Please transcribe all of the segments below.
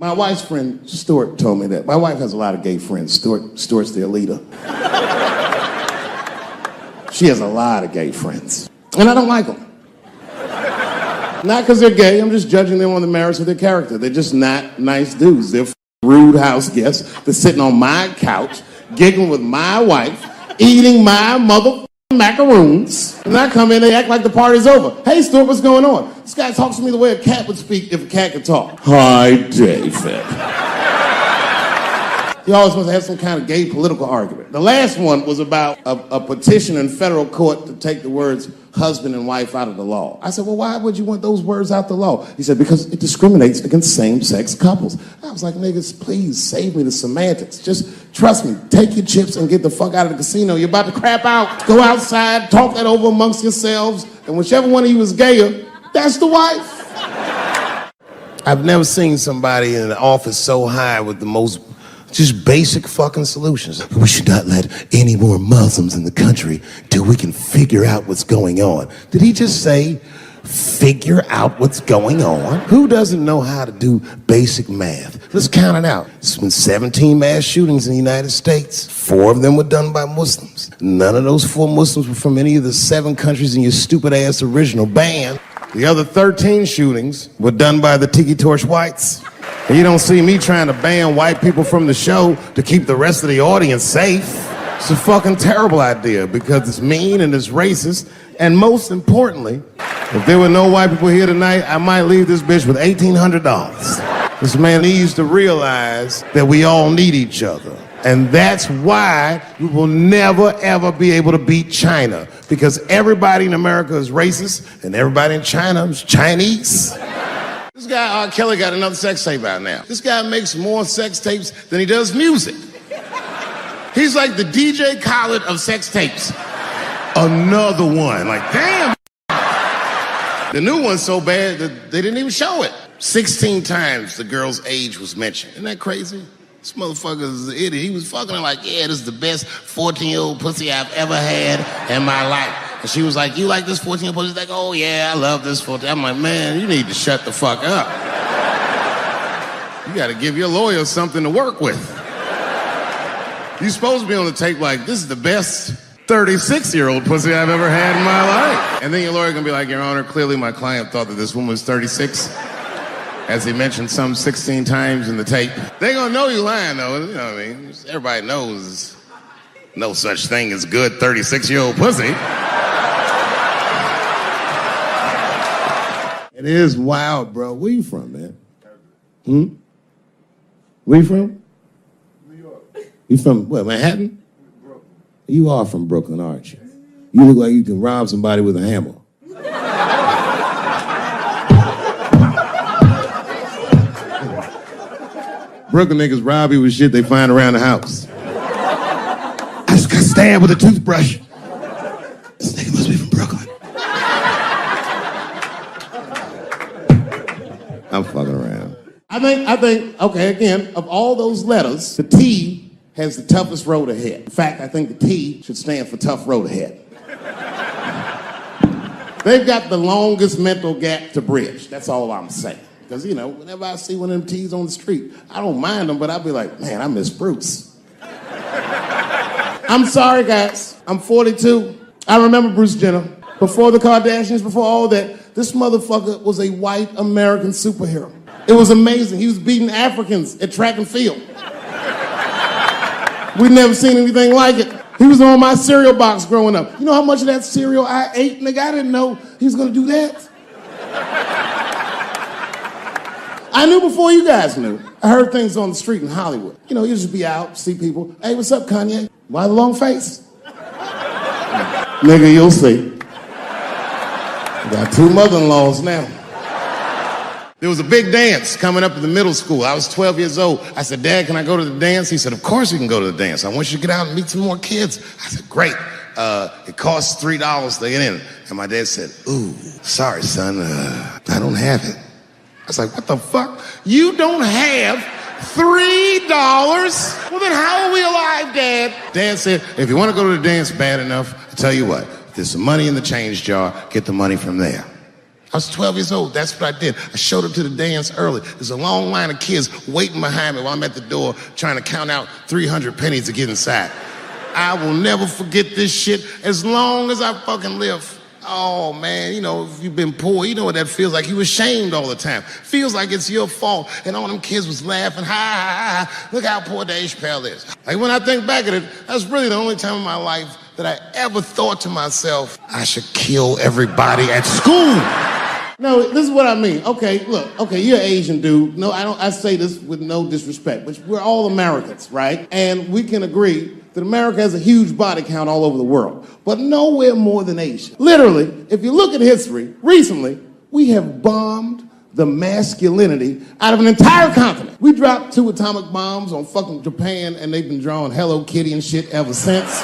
My wife's friend, Stuart, told me that. My wife has a lot of gay friends. Stuart's their leader. She has a lot of gay friends. And I don't like them. Not because they're gay, I'm just judging them on the merits of their character. They're just not nice dudes. They're rude house guests. They're sitting on my couch, giggling with my wife, eating my mother macaroons. And I come in, they act like the party's over. Hey, Stuart, what's going on? This guy talks to me the way a cat would speak if a cat could talk. Hi, David. He always wants to have some kind of gay political argument. The last one was about a petition in federal court to take the words husband and wife out of the law. I said, well, why would you want those words out the law? He said, because it discriminates against same-sex couples. I was like, niggas, please save me the semantics. Just trust me, take your chips and get the fuck out of the casino. You're about to crap out. Go outside, talk that over amongst yourselves, and whichever one of you is gayer, that's the wife. I've never seen somebody in an office so high with the most just basic fucking solutions. We should not let any more Muslims in the country till we can figure out what's going on. Did he just say, figure out what's going on? Who doesn't know how to do basic math? Let's count it out. There's been 17 mass shootings in the United States. 4 of them were done by Muslims. None of those 4 Muslims were from any of the 7 countries in your stupid ass original band. The other 13 shootings were done by the Tiki Torch whites. And you don't see me trying to ban white people from the show to keep the rest of the audience safe. It's a fucking terrible idea because it's mean and it's racist. And most importantly, if there were no white people here tonight, I might leave this bitch with $1,800. This man needs to realize that we all need each other. And that's why we will never, ever be able to beat China. Because everybody in America is racist and everybody in China is Chinese. This guy, R. Kelly, got another sex tape out now. This guy makes more sex tapes than he does music. He's like the DJ Khaled of sex tapes. Another one. Like, damn. The new one's so bad that they didn't even show it. 16 times the girl's age was mentioned. Isn't that crazy? This motherfucker is an idiot. He was fucking her like, yeah, this is the best 14-year-old pussy I've ever had in my life. And she was like, you like this 14-year-old pussy? He's like, oh yeah, I love this 14. I'm like, man, you need to shut the fuck up. You gotta give your lawyer something to work with. You're supposed to be on the tape like, this is the best 36-year-old pussy I've ever had in my life. And then your lawyer gonna be like, Your Honor, clearly my client thought that this woman was 36. As he mentioned some 16 times in the tape. They gonna know you lying though, you know what I mean? Everybody knows no such thing as good 36-year-old pussy. It is wild, bro. Where you from, man? Where you from? New York. You from, what, Manhattan? Brooklyn. You are from Brooklyn, aren't you? You look like you can rob somebody with a hammer. Brooklyn niggas rob you with shit they find around the house. I just got stabbed with a toothbrush. This nigga must be from Brooklyn. I'm fucking around. I think, okay, again, of all those letters, the T has the toughest road ahead. In fact, I think the T should stand for tough road ahead. They've got the longest mental gap to bridge. That's all I'm saying. Because, you know, whenever I see one of them T's on the street, I don't mind them, but I'll be like, man, I miss Bruce. I'm sorry, guys. I'm 42. I remember Bruce Jenner. Before the Kardashians, before all that, this motherfucker was a white American superhero. It was amazing. He was beating Africans at track and field. We'd never seen anything like it. He was on my cereal box growing up. You know how much of that cereal I ate, nigga? I didn't know he was gonna do that. I knew before you guys knew. I heard things on the street in Hollywood. You know, you just be out, see people. Hey, what's up, Kanye? Why the long face? Nigga, you'll see. Got 2 mother-in-laws now. There was a big dance coming up in the middle school. I was 12 years old. I said, Dad, can I go to the dance? He said, of course you can go to the dance. I want you to get out and meet some more kids. I said, great. It costs $3 to get in. And my dad said, ooh, sorry, son, I don't have it. I was like, what the fuck? You don't have $3? Well, then how are we alive, Dad? Dad said, if you want to go to the dance bad enough, I'll tell you what. If there's some money in the change jar, get the money from there. I was 12 years old. That's what I did. I showed up to the dance early. There's a long line of kids waiting behind me while I'm at the door trying to count out 300 pennies to get inside. I will never forget this shit as long as I fucking live. Oh, man, you know, if you've been poor, you know what that feels like. You ashamed all the time. Feels like it's your fault. And all them kids was laughing, ha, ha, ha. Look how poor Dave Chappelle is. Like, when I think back at it, that's really the only time in my life that I ever thought to myself, I should kill everybody at school. No, this is what I mean. Okay, look, okay, you're an Asian dude. No, I say this with no disrespect, but we're all Americans, right? And we can agree that America has a huge body count all over the world, but nowhere more than Asia. Literally, if you look at history, recently, we have bombed the masculinity out of an entire continent. We dropped 2 atomic bombs on fucking Japan, and they've been drawing Hello Kitty and shit ever since.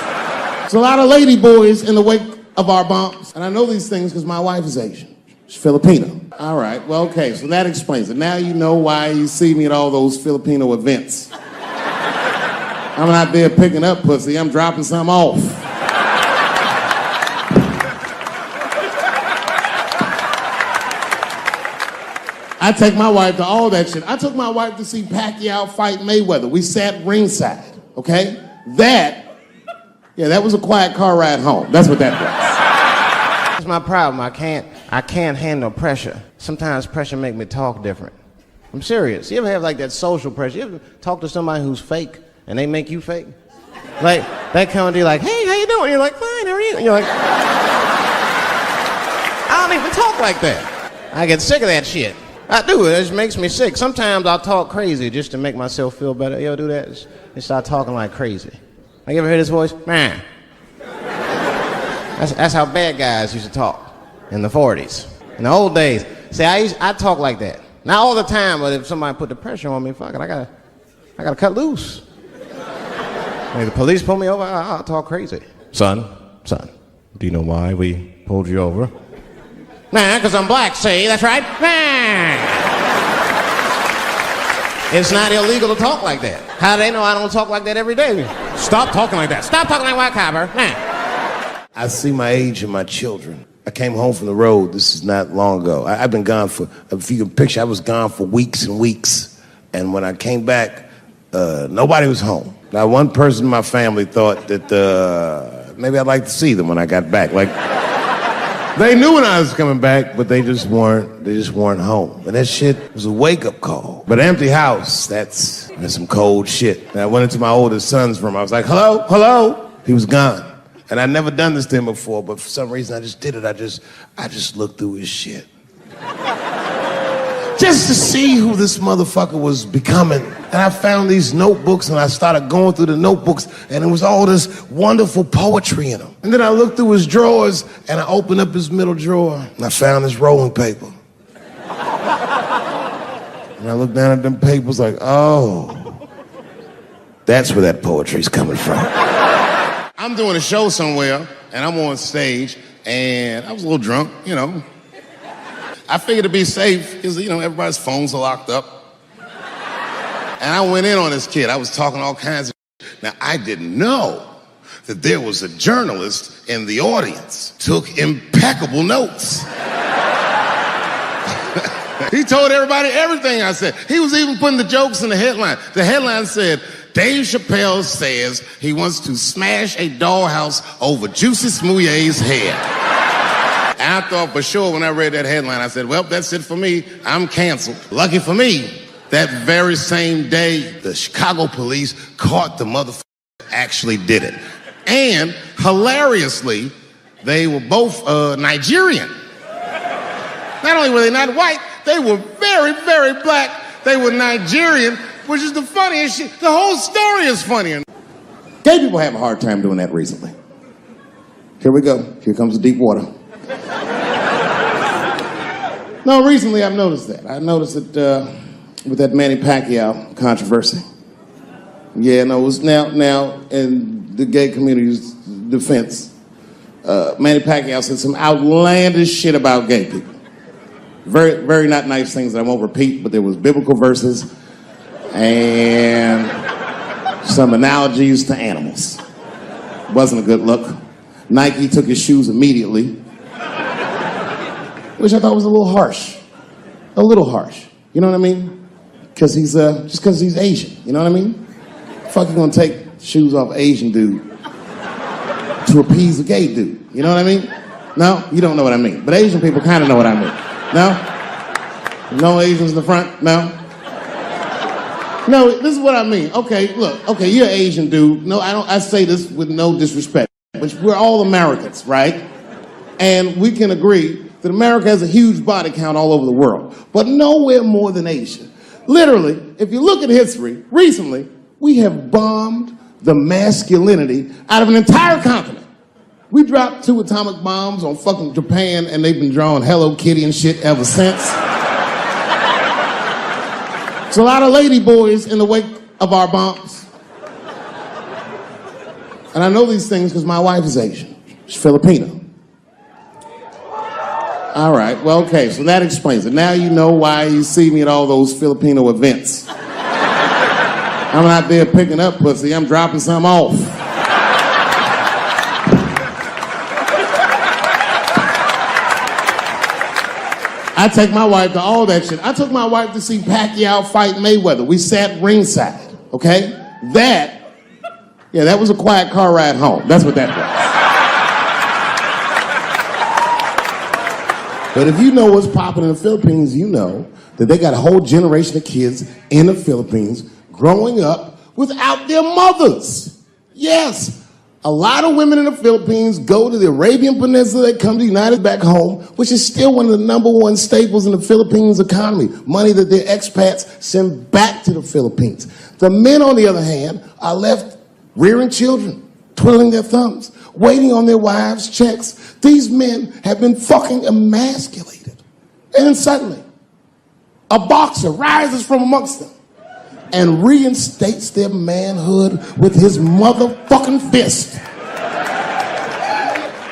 There's a lot of lady boys in the wake of our bombs, and I know these things because my wife is Asian. She's Filipino. All right, well, okay, so that explains it. Now you know why you see me at all those Filipino events. I'm not there picking up pussy, I'm dropping some off. I take my wife to all that shit. I took my wife to see Pacquiao fight Mayweather. We sat ringside, okay? That was a quiet car ride home. That's what that was. That's my problem. I can't handle pressure. Sometimes pressure make me talk different. I'm serious. You ever have like that social pressure? You ever talk to somebody who's fake and they make you fake? Like, they come to you like, hey, how you doing? You're like, fine, how are you? And you're like, I don't even talk like that. I get sick of that shit. I do, it just makes me sick. Sometimes I'll talk crazy just to make myself feel better. You ever do that? Just start talking like crazy. Like, you ever hear this voice? Man. That's how bad guys used to talk in the 40s. In the old days. See, I talk like that. Not all the time, but if somebody put the pressure on me, fuck it, I gotta cut loose. Like the police pull me over, I'll talk crazy. Son, do you know why we pulled you over? Nah, because I'm black, see, that's right. Nah. It's not illegal to talk like that. How do they know I don't talk like that every day? Stop talking like that. Stop talking like white copper. Nah. I see my age in my children. I came home from the road. This is not long ago. I've been gone for, if you can picture, I was gone for weeks and weeks. And when I came back, nobody was home. Now, one person in my family thought that maybe I'd like to see them when I got back. Like, they knew when I was coming back, but they just weren't home. And that shit was a wake-up call. But an empty house, that's some cold shit. And I went into my oldest son's room. I was like, hello, hello. He was gone. And I'd never done this to him before, but for some reason I just did it. I just looked through his shit. Just to see who this motherfucker was becoming. And I found these notebooks and I started going through the notebooks and it was all this wonderful poetry in them. And then I looked through his drawers and I opened up his middle drawer and I found this rolling paper. And I looked down at them papers like, oh, that's where that poetry's coming from. I'm doing a show somewhere, and I'm on stage, and I was a little drunk, you know. I figured to be safe, because, you know, everybody's phones are locked up. And I went in on this kid. I was talking all kinds of shit. Now, I didn't know that there was a journalist in the audience. Took impeccable notes. He told everybody everything I said. He was even putting the jokes in the headline. The headline said, Dave Chappelle says he wants to smash a dollhouse over Juicy Smouye's head. And I thought for sure when I read that headline, I said, well, that's it for me. I'm canceled. Lucky for me, that very same day, the Chicago police caught the motherfucker that actually did it. And hilariously, they were both Nigerian. Not only were they not white, they were very, very black. They were Nigerian, which is the funniest shit. The whole story is funny. Gay people have a hard time doing that recently. Here we go. Here comes the deep water. No, recently I've noticed that. I noticed it with that Manny Pacquiao controversy. Yeah, no, it was now in the gay community's defense, Manny Pacquiao said some outlandish shit about gay people. Very, very not nice things that I won't repeat, but there was biblical verses and some analogies to animals. Wasn't a good look. Nike took his shoes immediately. which I thought was a little harsh. A little harsh. You know what I mean? Because he's, just because he's Asian. You know what I mean? Fuck, you gonna take shoes off Asian dude to appease a gay dude. You know what I mean? No? You don't know what I mean. But Asian people kind of know what I mean. No? No Asians in the front? No? No, this is what I mean. Okay, look. Okay, you're an Asian dude. No, I say this with no disrespect. But we're all Americans, right? And we can agree that America has a huge body count all over the world. But nowhere more than Asia. Literally, if you look at history, recently, we have bombed the masculinity out of an entire continent. We dropped 2 atomic bombs on fucking Japan, and they've been drawing Hello Kitty and shit ever since. There's a lot of lady boys in the wake of our bombs. And I know these things because my wife is Asian. She's Filipino. All right, well, okay, so that explains it. Now you know why you see me at all those Filipino events. I'm not there picking up pussy, I'm dropping some off. I take my wife to all that shit. I took my wife to see Pacquiao fight Mayweather. We sat ringside, okay? That was a quiet car ride home. That's what that was. But if you know what's popping in the Philippines, you know that they got a whole generation of kids in the Philippines growing up without their mothers. Yes. A lot of women in the Philippines go to the Arabian Peninsula, they come to the United back home, which is still one of the #1 staples in the Philippines economy. Money that their expats send back to the Philippines. The men, on the other hand, are left rearing children, twiddling their thumbs, waiting on their wives' checks. These men have been fucking emasculated. And then suddenly, a boxer rises from amongst them and reinstates their manhood with his motherfucking fist.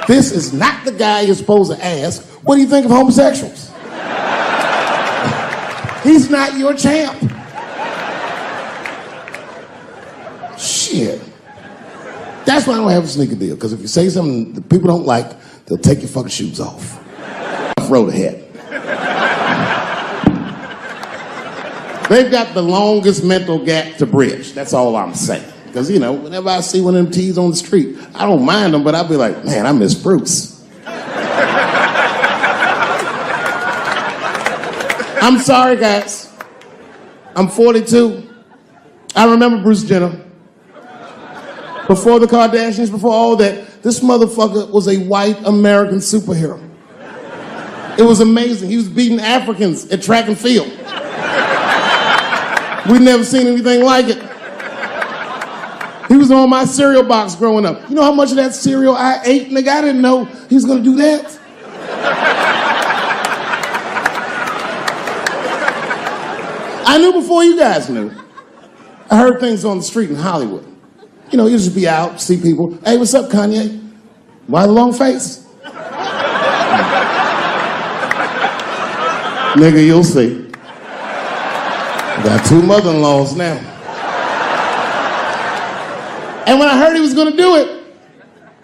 This is not the guy you're supposed to ask, what do you think of homosexuals? He's not your champ. Shit. That's why I don't have a sneaker deal, because if you say something that people don't like, they'll take your fucking shoes off. Road ahead. They've got the longest mental gap to bridge. That's all I'm saying. Because, you know, whenever I see one of them T's on the street, I don't mind them, but I'll be like, man, I miss Bruce. I'm sorry, guys. I'm 42. I remember Bruce Jenner. Before the Kardashians, before all that, this motherfucker was a white American superhero. It was amazing. He was beating Africans at track and field. We'd never seen anything like it. He was on my cereal box growing up. You know how much of that cereal I ate, nigga? I didn't know he was gonna do that. I knew before you guys knew. I heard things on the street in Hollywood. You know, you just be out, see people. Hey, what's up, Kanye? Why the long face? Nigga, you'll see. Got 2 mother-in-laws now. And when I heard he was gonna do it,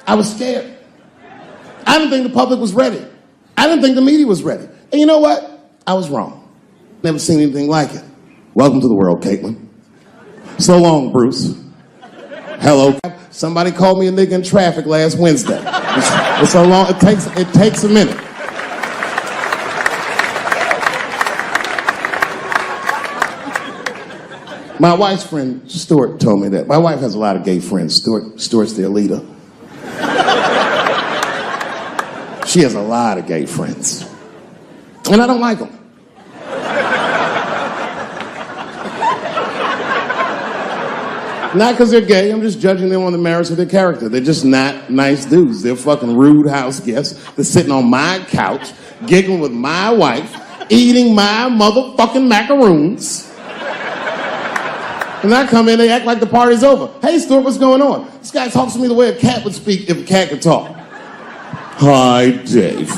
I was scared. I didn't think the public was ready. I didn't think the media was ready. And you know what? I was wrong. Never seen anything like it. Welcome to the world, Caitlin. So long, Bruce. Hello. Somebody called me a nigga in traffic last Wednesday. It's so long, it takes a minute. My wife's friend, Stuart, told me that. My wife has a lot of gay friends. Stuart's their leader. She has a lot of gay friends. And I don't like them. Not because they're gay, I'm just judging them on the merits of their character. They're just not nice dudes. They're fucking rude house guests. They're sitting on my couch, giggling with my wife, eating my motherfucking macaroons. And I come in, they act like the party's over. Hey, Stuart, what's going on? This guy talks to me the way a cat would speak if a cat could talk. Hi, David.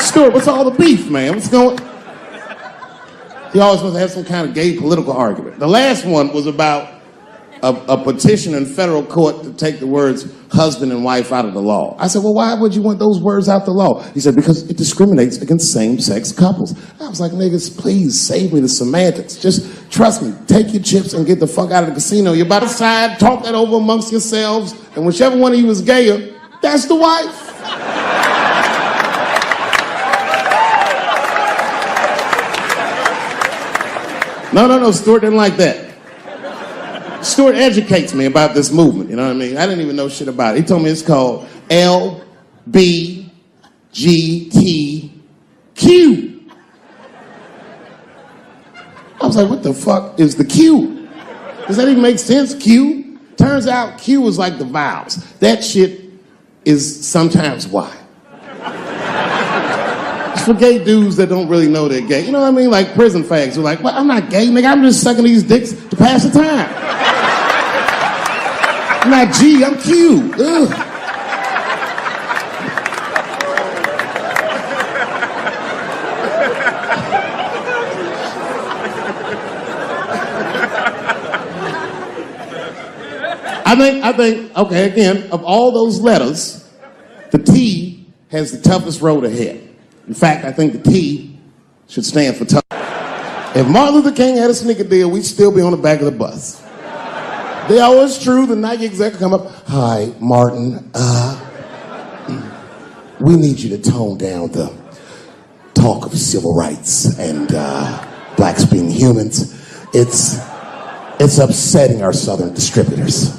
Stuart, what's all the beef, man? What's going on? He always wants to have some kind of gay political argument. The last one was about a petition in federal court to take the words husband and wife out of the law. I said, well, why would you want those words out the law? He said, because it discriminates against same-sex couples. I was like, niggas, please save me the semantics. Just trust me, take your chips and get the fuck out of the casino. You're about to decide, talk that over amongst yourselves, and whichever one of you is gayer, that's the wife. No, Stuart didn't like that. Stuart educates me about this movement, you know what I mean? I didn't even know shit about it. He told me it's called LBGTQ. I was like, what the fuck is the Q? Does that even make sense, Q? Turns out Q is like the vowels. That shit is sometimes Y. It's for gay dudes that don't really know they're gay. You know what I mean? Like prison fags who are like, well, I'm not gay, nigga. I'm just sucking these dicks to pass the time. I'm not G, I'm Q. Ugh. I think, okay, again, of all those letters, the T has the toughest road ahead. In fact, I think the T should stand for tough. If Martin Luther King had a sneaker deal, we'd still be on the back of the bus. They always true, the Nike exec come up, hi, Martin, we need you to tone down the talk of civil rights and blacks being humans. It's upsetting our southern distributors.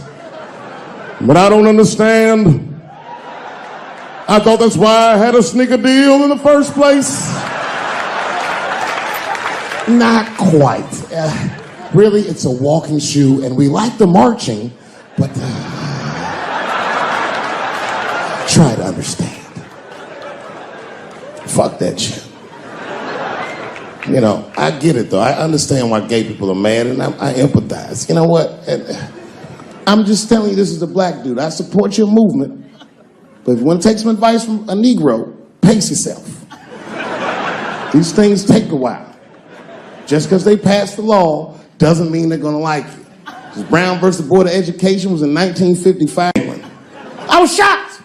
But I don't understand. I thought that's why I had a sneaker deal in the first place. Not quite. Really, it's a walking shoe, and we like the marching, but try to understand. Fuck that shit. You know, I get it, though. I understand why gay people are mad, and I empathize. You know what? I'm just telling you, this is a black dude. I support your movement, but if you want to take some advice from a Negro, pace yourself. These things take a while. Just because they passed the law doesn't mean they're going to like you. Because Brown versus Board of Education was in 1955. I was shocked.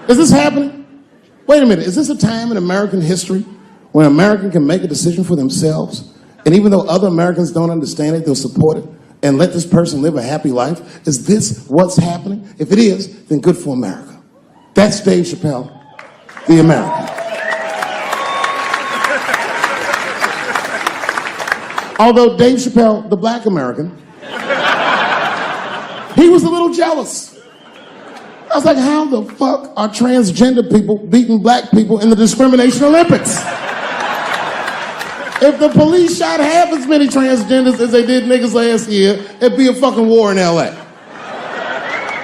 Is this happening? Wait a minute. Is this a time in American history when an American can make a decision for themselves, and even though other Americans don't understand it, they'll support it and let this person live a happy life? Is this what's happening? If it is, then good for America. That's Dave Chappelle, the American. Although Dave Chappelle, the black American, he was a little jealous. I was like, how the fuck are transgender people beating black people in the discrimination Olympics? If the police shot half as many transgenders as they did niggas last year, it'd be a fucking war in LA.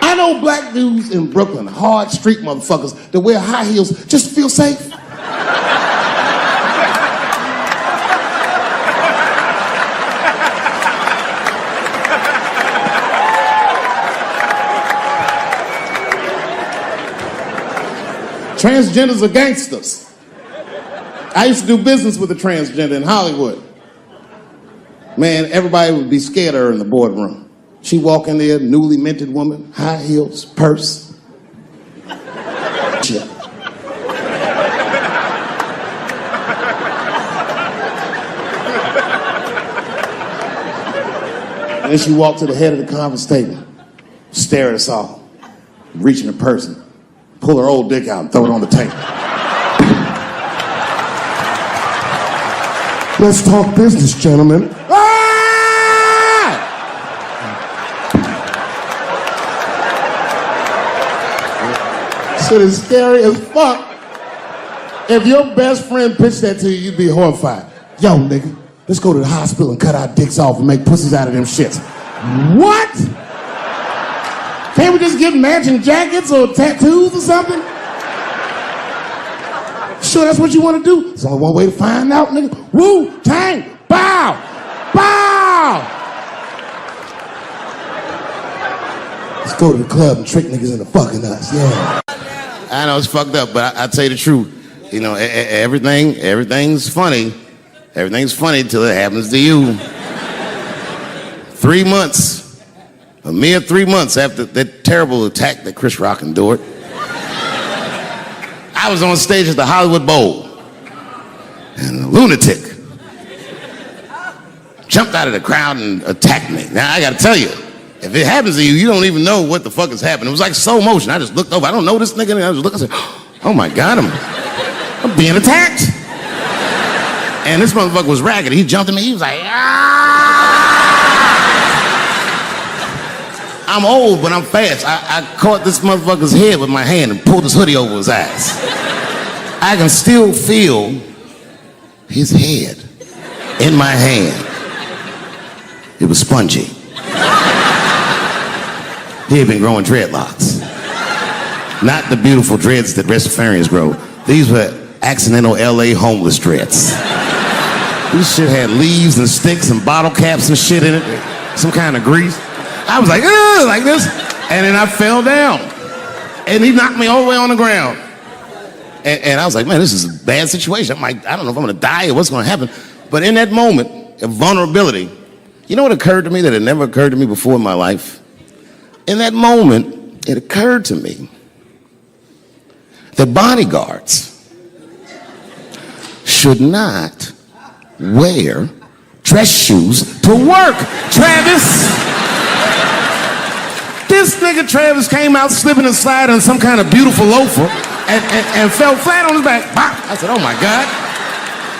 I know black dudes in Brooklyn, hard street motherfuckers that wear high heels just to feel safe. Transgenders are gangsters. I used to do business with a transgender in Hollywood. Man, everybody would be scared of her in the boardroom. She'd walk in there, newly minted woman, high heels, purse. Shit. And then she walked to the head of the conference table, stare at us all, reach in the purse, pull her old dick out and throw it on the table. Let's talk business, gentlemen. Ah! Shit is scary as fuck. If your best friend pitched that to you, you'd be horrified. Yo, nigga, let's go to the hospital and cut our dicks off and make pussies out of them shits. What? Can't we just get matching jackets or tattoos or something? Sure, that's what you want to do? There's only one way to find out, nigga. Wu-Tang, bow, bow. Let's go to the club and trick niggas into fucking us, yeah. I know it's fucked up, but I tell you the truth. You know, everything's funny. Everything's funny till it happens to you. 3 months A mere 3 months after that terrible attack that Chris Rock endured, I was on stage at the Hollywood Bowl, and a lunatic jumped out of the crowd and attacked me. Now, I gotta tell you, if it happens to you, you don't even know what the fuck is happening. It was like slow motion. I just looked over. I don't know this nigga. And I just looked and said, oh my God, I'm being attacked. And this motherfucker was ragged. He jumped at me. He was like, ah! I'm old, but I'm fast. I caught this motherfucker's head with my hand and pulled his hoodie over his eyes. I can still feel his head in my hand. It was spongy. He had been growing dreadlocks. Not the beautiful dreads that Rastafarians grow. These were accidental LA homeless dreads. This shit had leaves and sticks and bottle caps and shit in it. Some kind of grease. I was like, ugh, like this. And then I fell down. And he knocked me all the way on the ground. And I was like, man, this is a bad situation. I'm like, I don't know if I'm gonna die or what's gonna happen. But in that moment of vulnerability, you know what occurred to me that had never occurred to me before in my life? In that moment, it occurred to me that bodyguards should not wear dress shoes to work. Travis! This nigga Travis came out slipping and sliding on some kind of beautiful loafer and fell flat on his back. Bop. I said, oh my God.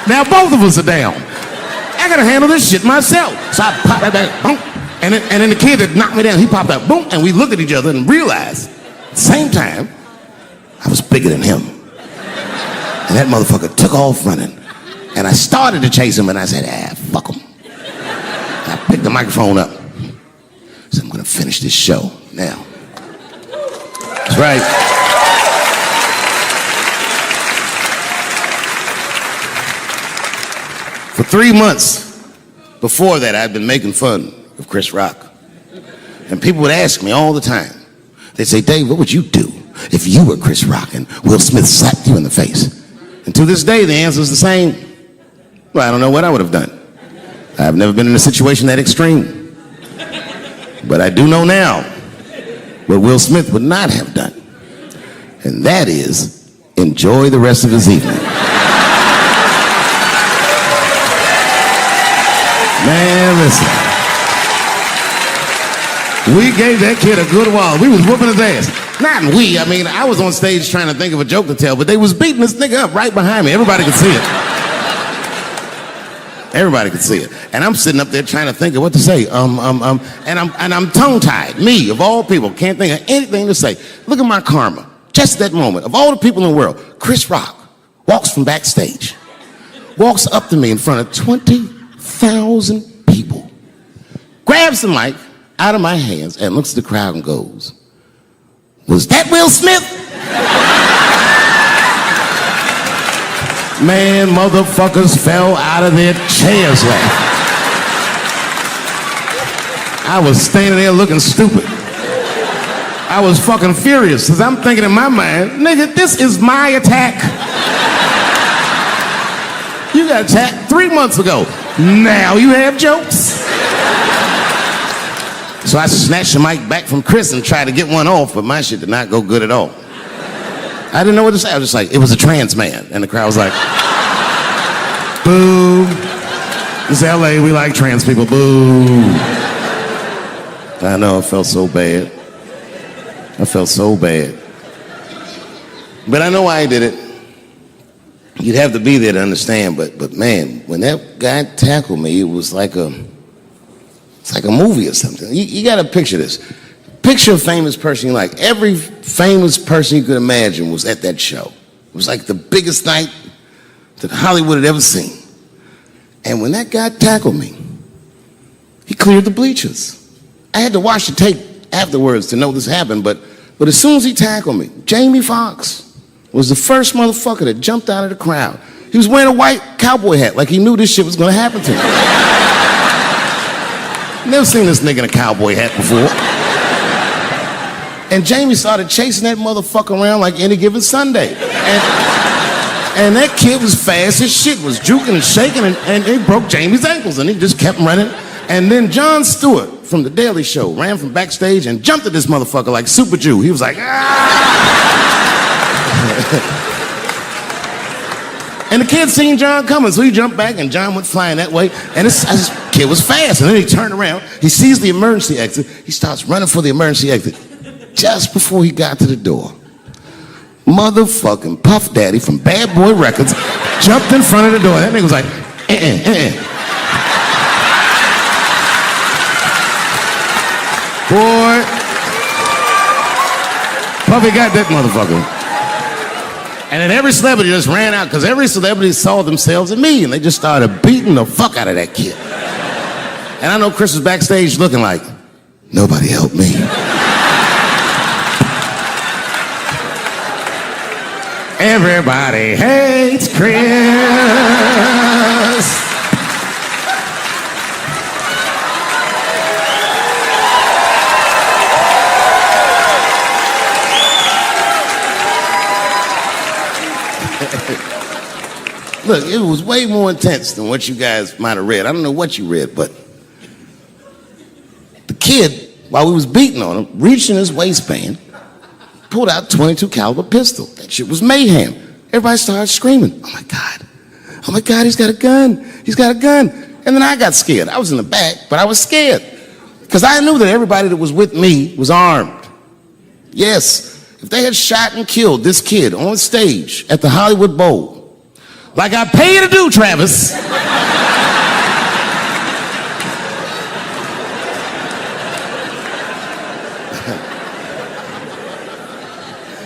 Now both of us are down. I gotta handle this shit myself. So I popped that back, boom. And then the kid that knocked me down, he popped out, boom, and we looked at each other and realized at the same time, I was bigger than him. And that motherfucker took off running. And I started to chase him, and I said, fuck him. And I picked the microphone up. I said, I'm gonna finish this show now. That's right. For 3 months before that, I'd been making fun of Chris Rock. And people would ask me all the time. They'd say, Dave, what would you do if you were Chris Rock and Will Smith slapped you in the face? And to this day, the answer is the same. Well, I don't know what I would have done. I've never been in a situation that extreme. But I do know now what Will Smith would not have done. And that is enjoy the rest of his evening. Man, listen. We gave that kid a good while. We was whooping his ass. Not we, I mean, I was on stage trying to think of a joke to tell, but they was beating this nigga up right behind me. Everybody could see it. Everybody could see it. And I'm sitting up there trying to think of what to say. And I'm tongue-tied. Me, of all people, can't think of anything to say. Look at my karma. Just that moment. Of all the people in the world, Chris Rock walks from backstage, walks up to me in front of 20,000 people, grabs the mic out of my hands and looks at the crowd and goes, was that Will Smith? Man, motherfuckers fell out of their chairs laughing. I was standing there looking stupid. I was fucking furious because I'm thinking in my mind, nigga, this is my attack. You got attacked 3 months ago. Now you have jokes. So I snatched the mic back from Chris and tried to get one off, but my shit did not go good at all. I didn't know what to say. I was just like, it was a trans man. And the crowd was like, boo. It's LA, we like trans people, boo. I know, I felt so bad. I felt so bad. But I know why I did it. You'd have to be there to understand, but man, when that guy tackled me, it was like it's like a movie or something. You gotta picture this. Picture a famous person you like. Every famous person you could imagine was at that show. It was like the biggest night that Hollywood had ever seen. And when that guy tackled me, he cleared the bleachers. I had to watch the tape afterwards to know this happened, but as soon as he tackled me, Jamie Foxx was the first motherfucker that jumped out of the crowd. He was wearing a white cowboy hat like he knew this shit was gonna happen to him. Never seen this nigga in a cowboy hat before. And Jamie started chasing that motherfucker around like any given Sunday. And that kid was fast as shit, was juking and shaking, and he broke Jamie's ankles, and he just kept running. And then Jon Stewart from The Daily Show ran from backstage and jumped at this motherfucker like Super Jew. He was like, ah! And the kid seen John coming, so he jumped back, and John went flying that way. And this kid was fast, and then he turned around. He sees the emergency exit. He starts running for the emergency exit. Just before he got to the door, motherfucking Puff Daddy from Bad Boy Records jumped in front of the door. That nigga was like, Boy, Puffy got that motherfucker. And then every celebrity just ran out because every celebrity saw themselves in me, and they just started beating the fuck out of that kid. And I know Chris was backstage looking like, nobody helped me. Everybody hates Chris. Look, it was way more intense than what you guys might have read. I don't know what you read, but the kid, while we was beating on him, reached in his waistband, pulled out a .22 caliber pistol. That shit was mayhem. Everybody started screaming, oh my God, he's got a gun, he's got a gun. And then I got scared. I was in the back, but I was scared because I knew that everybody that was with me was armed. Yes, if they had shot and killed this kid on stage at the Hollywood Bowl, like I pay you to do, Travis.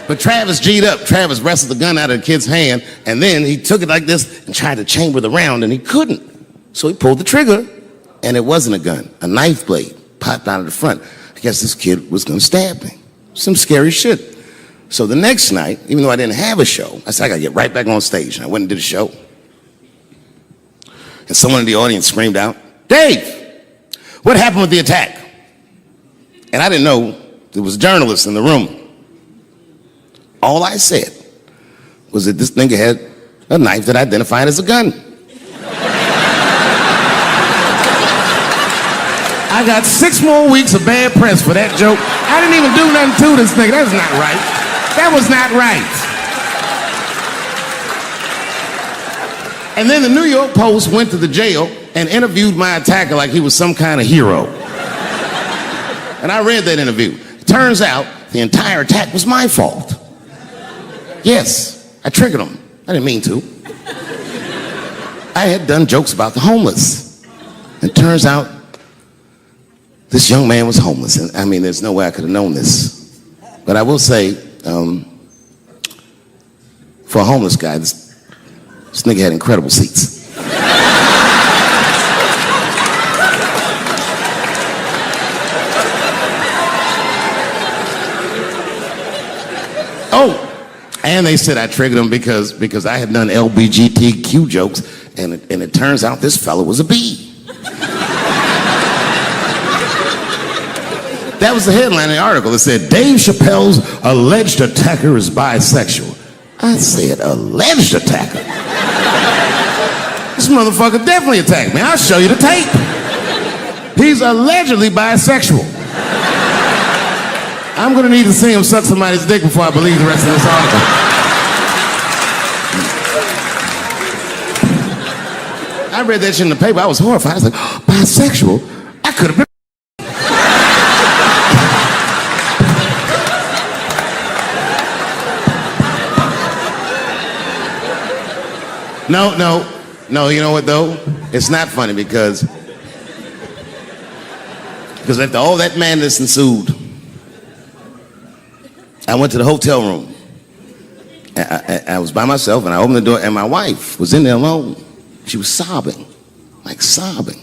But Travis G'd up. Travis wrestled the gun out of the kid's hand, and then he took it like this and tried to chamber the round, and he couldn't. So he pulled the trigger, and it wasn't a gun. A knife blade popped out of the front. I guess this kid was gonna stab me. Some scary shit. So the next night, even though I didn't have a show, I said, I gotta get right back on stage. And I went and did a show. And someone in the audience screamed out, Dave, what happened with the attack? And I didn't know there was journalists in the room. All I said was that this nigga had a knife that identified as a gun. I got 6 more weeks of bad press for that joke. I didn't even do nothing to this nigga. That's not right. That was not right. And then the New York Post went to the jail and interviewed my attacker like he was some kind of hero. And I read that interview. It turns out the entire attack was my fault. Yes, I triggered him. I didn't mean to. I had done jokes about the homeless. And it turns out this young man was homeless. And I mean, there's no way I could have known this. But I will say, for a homeless guy, this nigga had incredible seats. Oh, and they said I triggered him because I had done LBGTQ jokes, and it turns out this fella was a bee. That was the headline in the article. It said, Dave Chappelle's alleged attacker is bisexual. I said, alleged attacker? This motherfucker definitely attacked me. I'll show you the tape. He's allegedly bisexual. I'm gonna need to see him suck somebody's dick before I believe the rest of this article. I read that shit in the paper. I was horrified. I was like, oh, bisexual? I could have been. No, you know what though? It's not funny because after all that madness ensued, I went to the hotel room. I was by myself and I opened the door and my wife was in there alone. She was sobbing, like sobbing.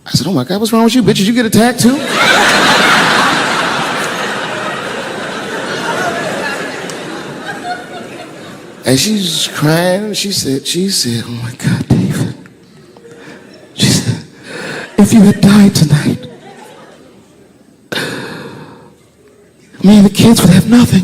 I said, oh my God, what's wrong with you, bitch? Did you get attacked too? And she's crying. She said, oh my God, David. She said, if you had died tonight, me and the kids would have nothing.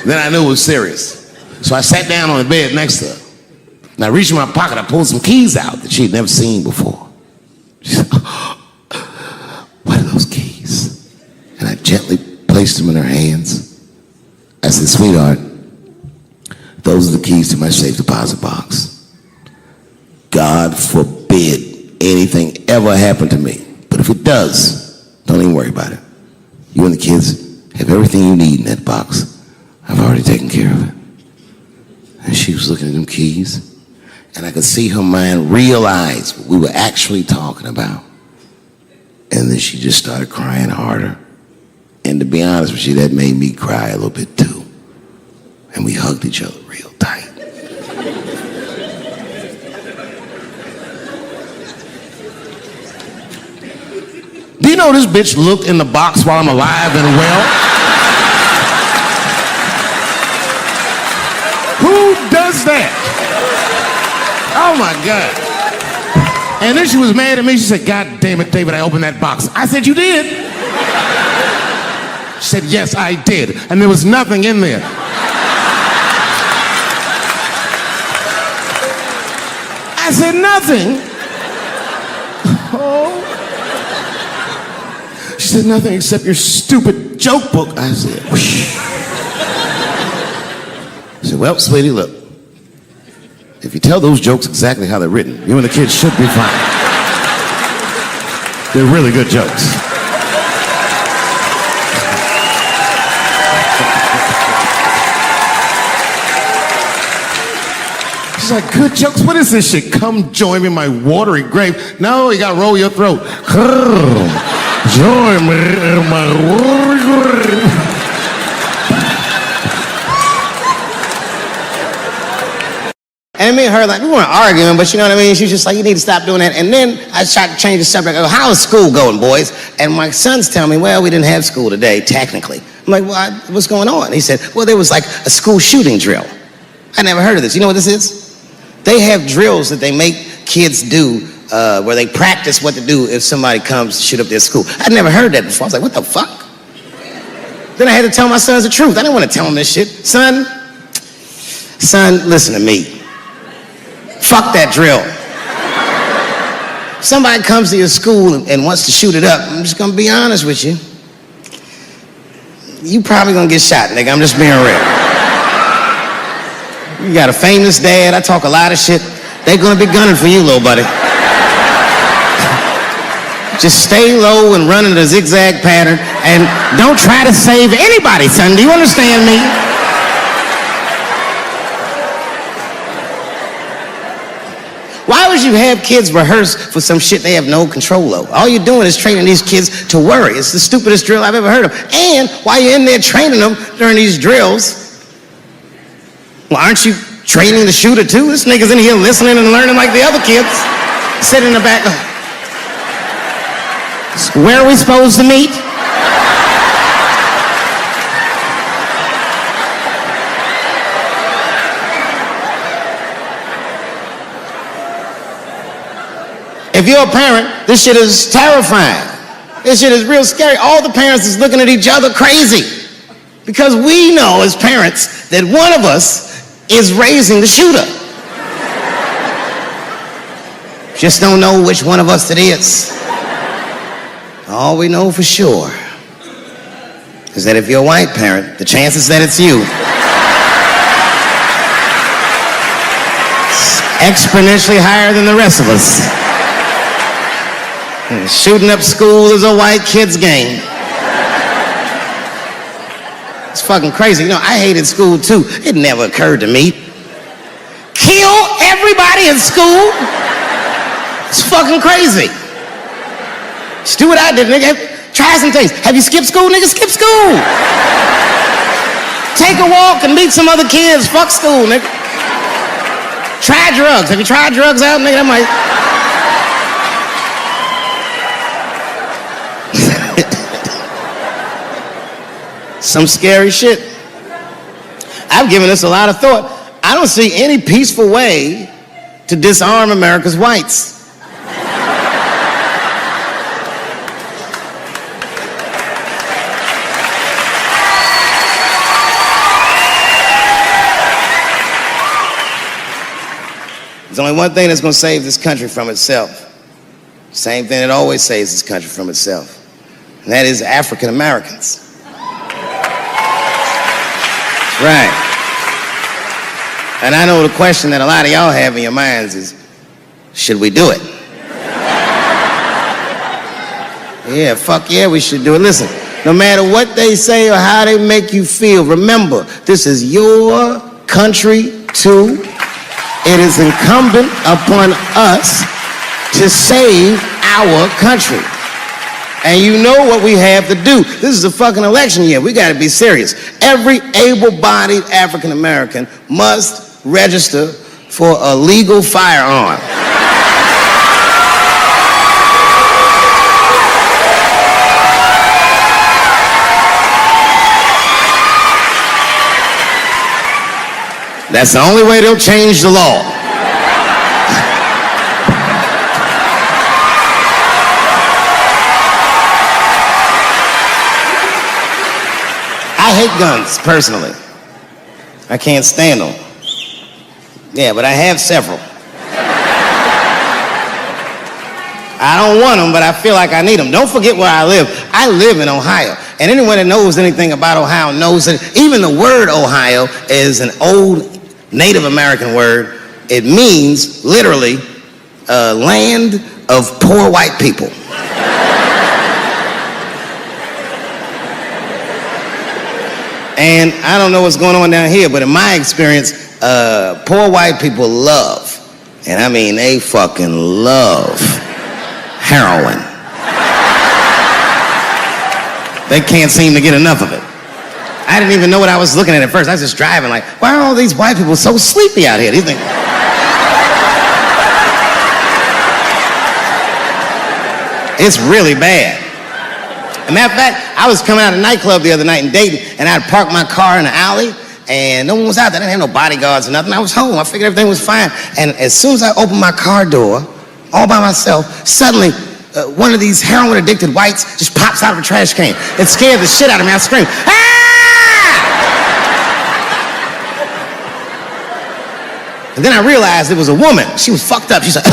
Then I knew it was serious. So I sat down on the bed next to her. And I reached in my pocket, I pulled some keys out that she had never seen before. She said, what are those keys? And I gently placed them in her hands. I said, sweetheart, those are the keys to my safe deposit box. God forbid anything ever happen to me. But if it does, don't even worry about it. You and the kids have everything you need in that box. I've already taken care of it. And she was looking at them keys, and I could see her mind realize what we were actually talking about. And then she just started crying harder. And to be honest with you, that made me cry a little bit too. And we hugged each other real tight. Do you know this bitch looked in the box while I'm alive and well? Who does that? Oh my God. And then she was mad at me. She said, God damn it, David, I opened that box. I said, you did? She said, yes, I did. And there was nothing in there. I said, nothing? Oh. She said, nothing except your stupid joke book. I said, whoosh. I said, well, sweetie, look. If you tell those jokes exactly how they're written, you and the kids should be fine. They're really good jokes. She's like, good jokes? What is this shit? Come join me in my watery grave. No, you gotta roll your throat. Join me in my watery grave. And me and her, like, we weren't arguing, but you know what I mean? She was just like, you need to stop doing that. And then I tried to change the subject. I go, how is school going, boys? And my sons tell me, well, we didn't have school today, technically. I'm like, well, what's going on? He said, well, there was like a school shooting drill. I never heard of this. You know what this is? They have drills that they make kids do where they practice what to do if somebody comes to shoot up their school. I'd never heard that before. I was like, what the fuck? Then I had to tell my sons the truth. I didn't want to tell them this shit. Son, listen to me. Fuck that drill. Somebody comes to your school and wants to shoot it up, I'm just gonna be honest with you. You probably gonna get shot, nigga. I'm just being real. You got a famous dad. I talk a lot of shit. They gonna be gunning for you, little buddy. Just stay low and run in a zigzag pattern and don't try to save anybody, son. Do you understand me? Why would you have kids rehearse for some shit they have no control over? All you're doing is training these kids to worry. It's the stupidest drill I've ever heard of. And while you're in there training them during these drills, well, aren't you training the shooter too? This nigga's in here listening and learning like the other kids. Sitting in the back. Where are we supposed to meet? If you're a parent, this shit is terrifying. This shit is real scary. All the parents is looking at each other crazy. Because we know as parents that one of us is raising the shooter. Just don't know which one of us it is. All we know for sure is that if you're a white parent, the chances that it's you is exponentially higher than the rest of us. Shooting up school is a white kid's game. It's fucking crazy. You know, I hated school too. It never occurred to me. Kill everybody in school? It's fucking crazy. Just do what I did, nigga. Try some things. Have you skipped school, nigga? Skip school. Take a walk and meet some other kids. Fuck school, nigga. Try drugs. Have you tried drugs out, nigga? That might... Some scary shit. I've given this a lot of thought. I don't see any peaceful way to disarm America's whites. There's only one thing that's going to save this country from itself. Same thing that always saves this country from itself. And that is African Americans. Right. And I know the question that a lot of y'all have in your minds is, should we do it? Yeah, fuck yeah, we should do it. Listen, no matter what they say or how they make you feel, remember, this is your country too. It is incumbent upon us to save our country. And you know what we have to do. This is a fucking election year. We got to be serious. Every able-bodied African American must register for a legal firearm. That's the only way they'll change the law. I hate guns, personally. I can't stand them. Yeah, but I have several. I don't want them, but I feel like I need them. Don't forget where I live. I live in Ohio. And anyone that knows anything about Ohio knows that even the word Ohio is an old Native American word. It means, literally, land of poor white people. And I don't know what's going on down here, but in my experience, poor white people love, and I mean they fucking love, heroin. They can't seem to get enough of it. I didn't even know what I was looking at first. I was just driving like, why are all these white people so sleepy out here? Do you think? It's really bad. As a matter of fact, I was coming out of a nightclub the other night in Dayton, and I'd parked my car in the alley, and no one was out there. I didn't have no bodyguards or nothing. I was home. I figured everything was fine. And as soon as I opened my car door, all by myself, suddenly one of these heroin-addicted whites just pops out of a trash can. It scared the shit out of me. I screamed, ah! And then I realized it was a woman. She was fucked up. She's like,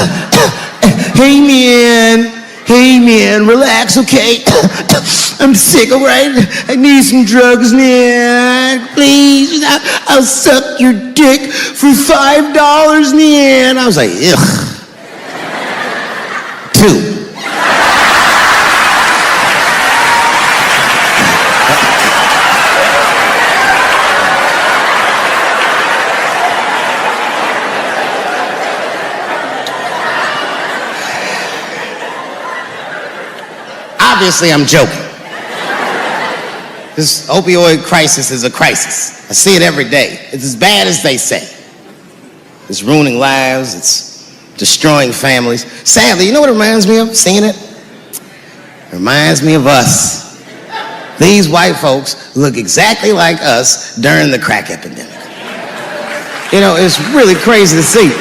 hey, man, relax, okay? I'm sick, all right? I need some drugs, man. Please, I'll suck your dick for $5, man. I was like, ugh. 2. Obviously, I'm joking. This opioid crisis is a crisis. I see it every day. It's as bad as they say. It's ruining lives. It's destroying families. Sadly, you know what it reminds me of, seeing it? It reminds me of us. These white folks look exactly like us during the crack epidemic. You know, it's really crazy to see.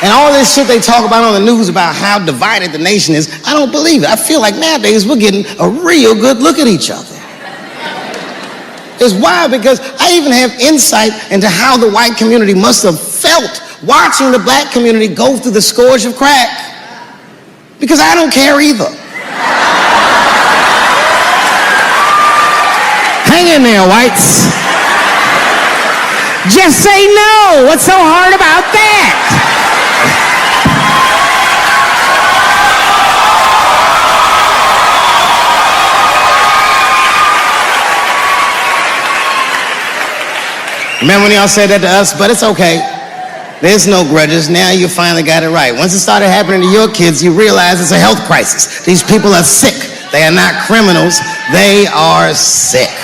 And all this shit they talk about on the news about how divided the nation is, I don't believe it. I feel like nowadays we're getting a real good look at each other. It's wild because I even have insight into how the white community must have felt watching the black community go through the scourge of crack. Because I don't care either. Hang in there, whites. Just say no. What's so hard about that? Remember when y'all said that to us? But it's okay. There's no grudges. Now you finally got it right. Once it started happening to your kids, you realize it's a health crisis. These people are sick. They are not criminals. They are sick.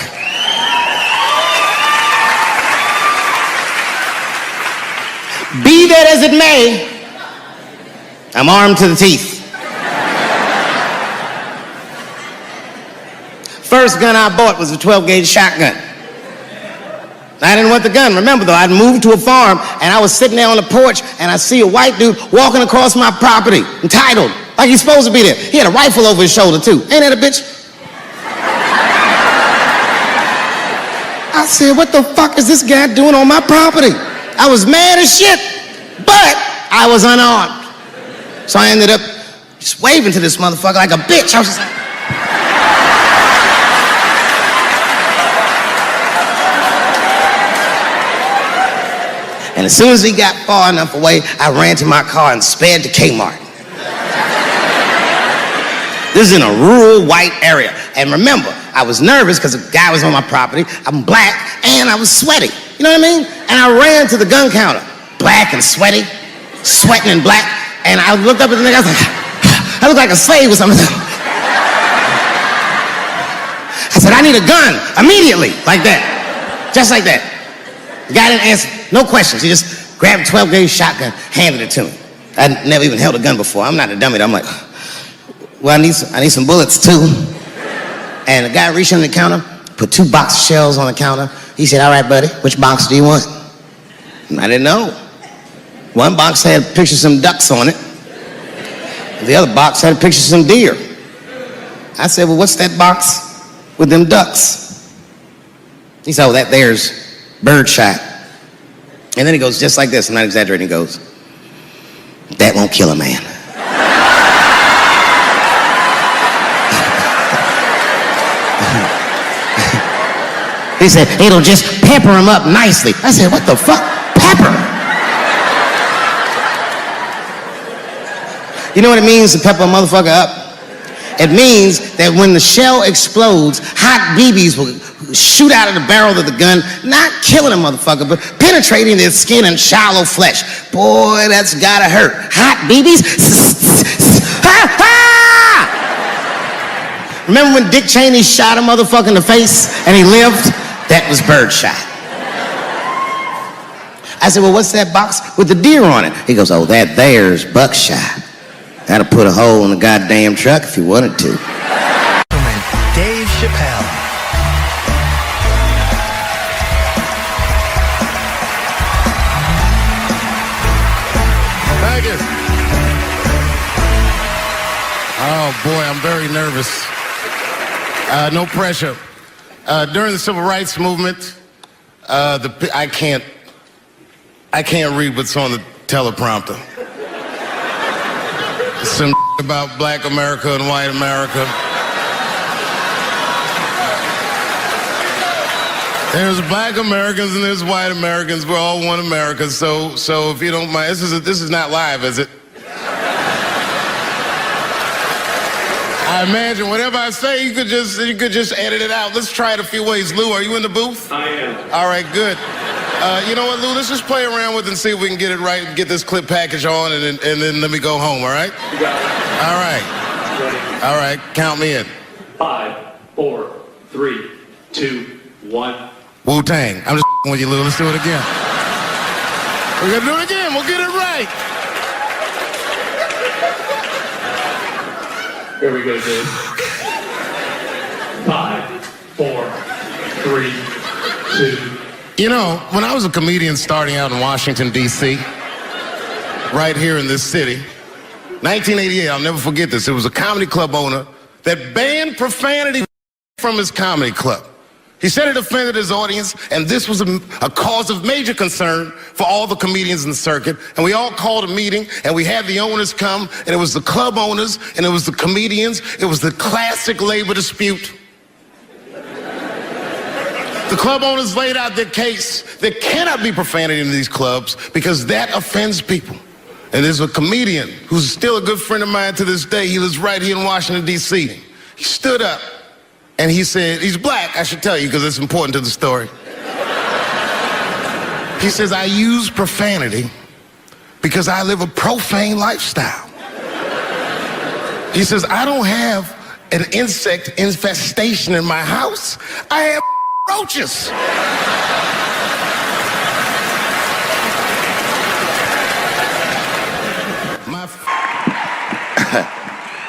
Be that as it may, I'm armed to the teeth. First gun I bought was a 12-gauge shotgun. I didn't want the gun. Remember, though, I'd moved to a farm, and I was sitting there on the porch, and I see a white dude walking across my property, entitled, like he's supposed to be there. He had a rifle over his shoulder, too. Ain't that a bitch? I said, what the fuck is this guy doing on my property? I was mad as shit, but I was unarmed. So I ended up just waving to this motherfucker like a bitch. I was just like... And as soon as he got far enough away, I ran to my car and sped to Kmart. This is in a rural white area. And remember, I was nervous because the guy was on my property. I'm black and I was sweaty. You know what I mean? And I ran to the gun counter, black and sweaty, sweating and black. And I looked up at the nigga, I was like, I looked like a slave or something. I said, I need a gun immediately, like that, just like that. The guy didn't answer, no questions. He just grabbed a 12-gauge shotgun, handed it to me. I'd never even held a gun before. I'm not a dummy. I'm like, well, I need some bullets too. And the guy reached under the counter, put 2 box shells on the counter. He said, all right, buddy, which box do you want? And I didn't know. One box had a picture of some ducks on it. The other box had a picture of some deer. I said, well, what's that box with them ducks? He said, oh, that there's birdshot. And then he goes just like this, I'm not exaggerating, he goes, that won't kill a man. He said, it'll just pepper him up nicely. I said, what the fuck? Pepper? You know what it means to pepper a motherfucker up? It means that when the shell explodes, hot BBs will shoot out of the barrel of the gun, not killing a motherfucker, but penetrating their skin and shallow flesh. Boy, that's gotta hurt. Hot BBs? Remember when Dick Cheney shot a motherfucker in the face and he lived? That was birdshot. I said, well, what's that box with the deer on it? He goes, oh, that there's buckshot. That'll put a hole in the goddamn truck if you wanted to. Dave Chappelle. Thank you. Oh boy, I'm very nervous. No pressure. During the Civil Rights Movement, I can't read what's on the teleprompter. Some about black America and white America. There's black Americans and there's white Americans. We're all one America. So if you don't mind, this is not live, is it? I imagine whatever I say, you could just edit it out. Let's try it a few ways. Lou, are you in the booth? I am. All right, good. You know what, Lou? Let's just play around with it and see if we can get it right and get this clip package on, and then let me go home. All right? You got it. All right. Ready? All right. Count me in. 5, 4, 3, 2, 1. Wu-Tang. I'm just with you, Lou. Let's do it again. We're gonna do it again. We'll get it right. Here we go, Dave. 5, 4, 3, 2. You know, when I was a comedian starting out in Washington, D.C., right here in this city, 1988, I'll never forget this. It was a comedy club owner that banned profanity from his comedy club. He said it offended his audience, and this was a cause of major concern for all the comedians in the circuit. And we all called a meeting, and we had the owners come, and it was the club owners, and it was the comedians. It was the classic labor dispute. The club owners laid out their case. There cannot be profanity in these clubs because that offends people. And there's a comedian who's still a good friend of mine to this day. He lives right here in Washington, D.C. He stood up and he said, he's black, I should tell you because it's important to the story. He says, I use profanity because I live a profane lifestyle. He says, I don't have an insect infestation in my house. I have roaches.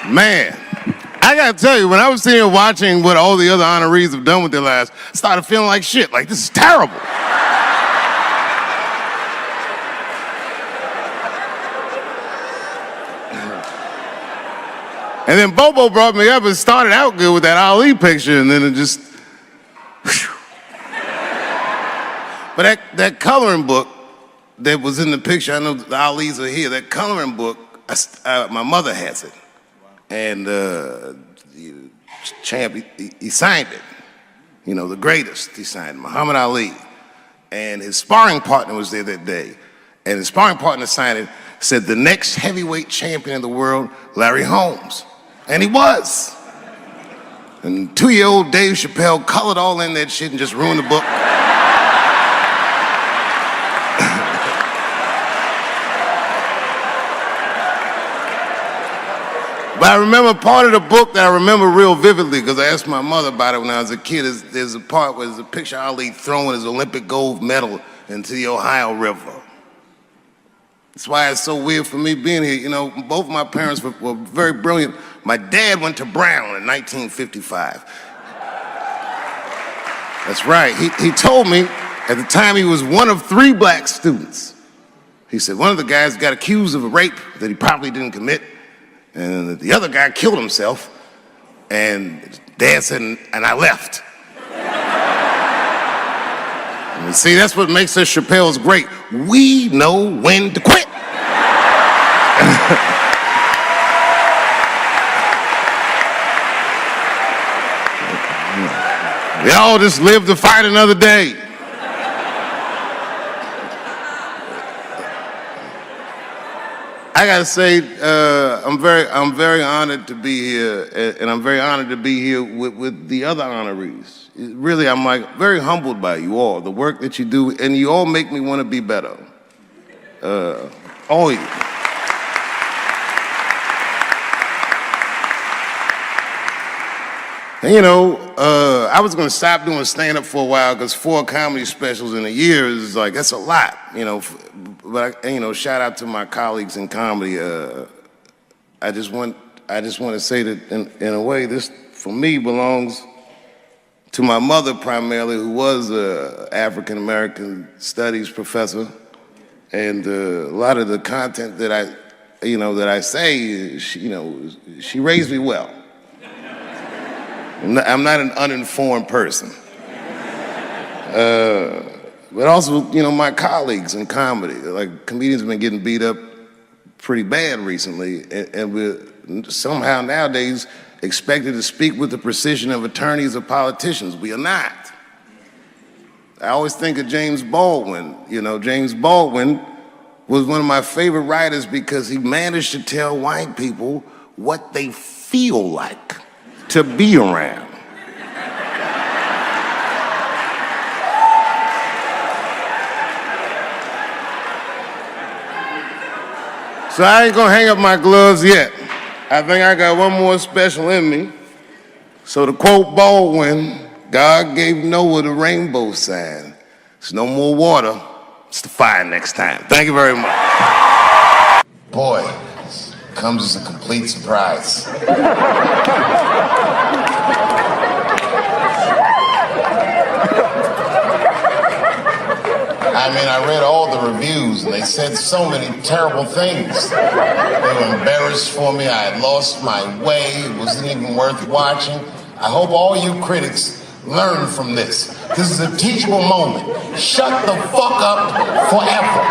Man, I gotta tell you, when I was sitting here watching what all the other honorees have done with their lives, I started feeling like shit. Like, this is terrible. And then Bobo brought me up and started out good with that Ali picture, and then it just... But that coloring book that was in the picture, I know the Ali's are here, that coloring book, my mother has it. And Champ, he signed it. You know, the greatest, he signed it, Muhammad Ali. And his sparring partner was there that day. And his sparring partner signed it, said the next heavyweight champion in the world, Larry Holmes. And he was. And 2-year-old Dave Chappelle colored all in that shit and just ruined the book. But I remember part of the book that I remember real vividly, because I asked my mother about it when I was a kid. There's a part where there's a picture of Ali throwing his Olympic gold medal into the Ohio River. That's why it's so weird for me being here. You know, both my parents were very brilliant. My dad went to Brown in 1955. That's right. He told me at the time he was one of 3 black students. He said one of the guys got accused of a rape that he probably didn't commit. And the other guy killed himself, and Dad said, and I left. And see, that's what makes us Chappelle's great. We know when to quit. We all just live to fight another day. I gotta say, I'm very honored to be here, and I'm very honored to be here with the other honorees. Really, I'm like very humbled by you all, the work that you do, and you all make me want to be better. All of you. And you know, I was gonna stop doing stand-up for a while because 4 comedy specials in a year is like, that's a lot, you know. But you know, shout out to my colleagues in comedy. I just want to say that in a way, this for me belongs to my mother primarily, who was an African American studies professor, and a lot of the content that I say, she raised me well. I'm not an uninformed person. But also, you know, my colleagues in comedy, like comedians have been getting beat up pretty bad recently, and we're somehow nowadays expected to speak with the precision of attorneys or politicians. We are not. I always think of James Baldwin. You know, James Baldwin was one of my favorite writers because he managed to tell white people what they feel like to be around. So I ain't gonna hang up my gloves yet. I think I got one more special in me. So to quote Baldwin, God gave Noah the rainbow sign. There's no more water, it's the fire next time. Thank you very much. Boy, this comes as a complete surprise. I mean, I read all the reviews, and they said so many terrible things. They were embarrassed for me. I had lost my way. It wasn't even worth watching. I hope all you critics learn from this. This is a teachable moment. Shut the fuck up forever.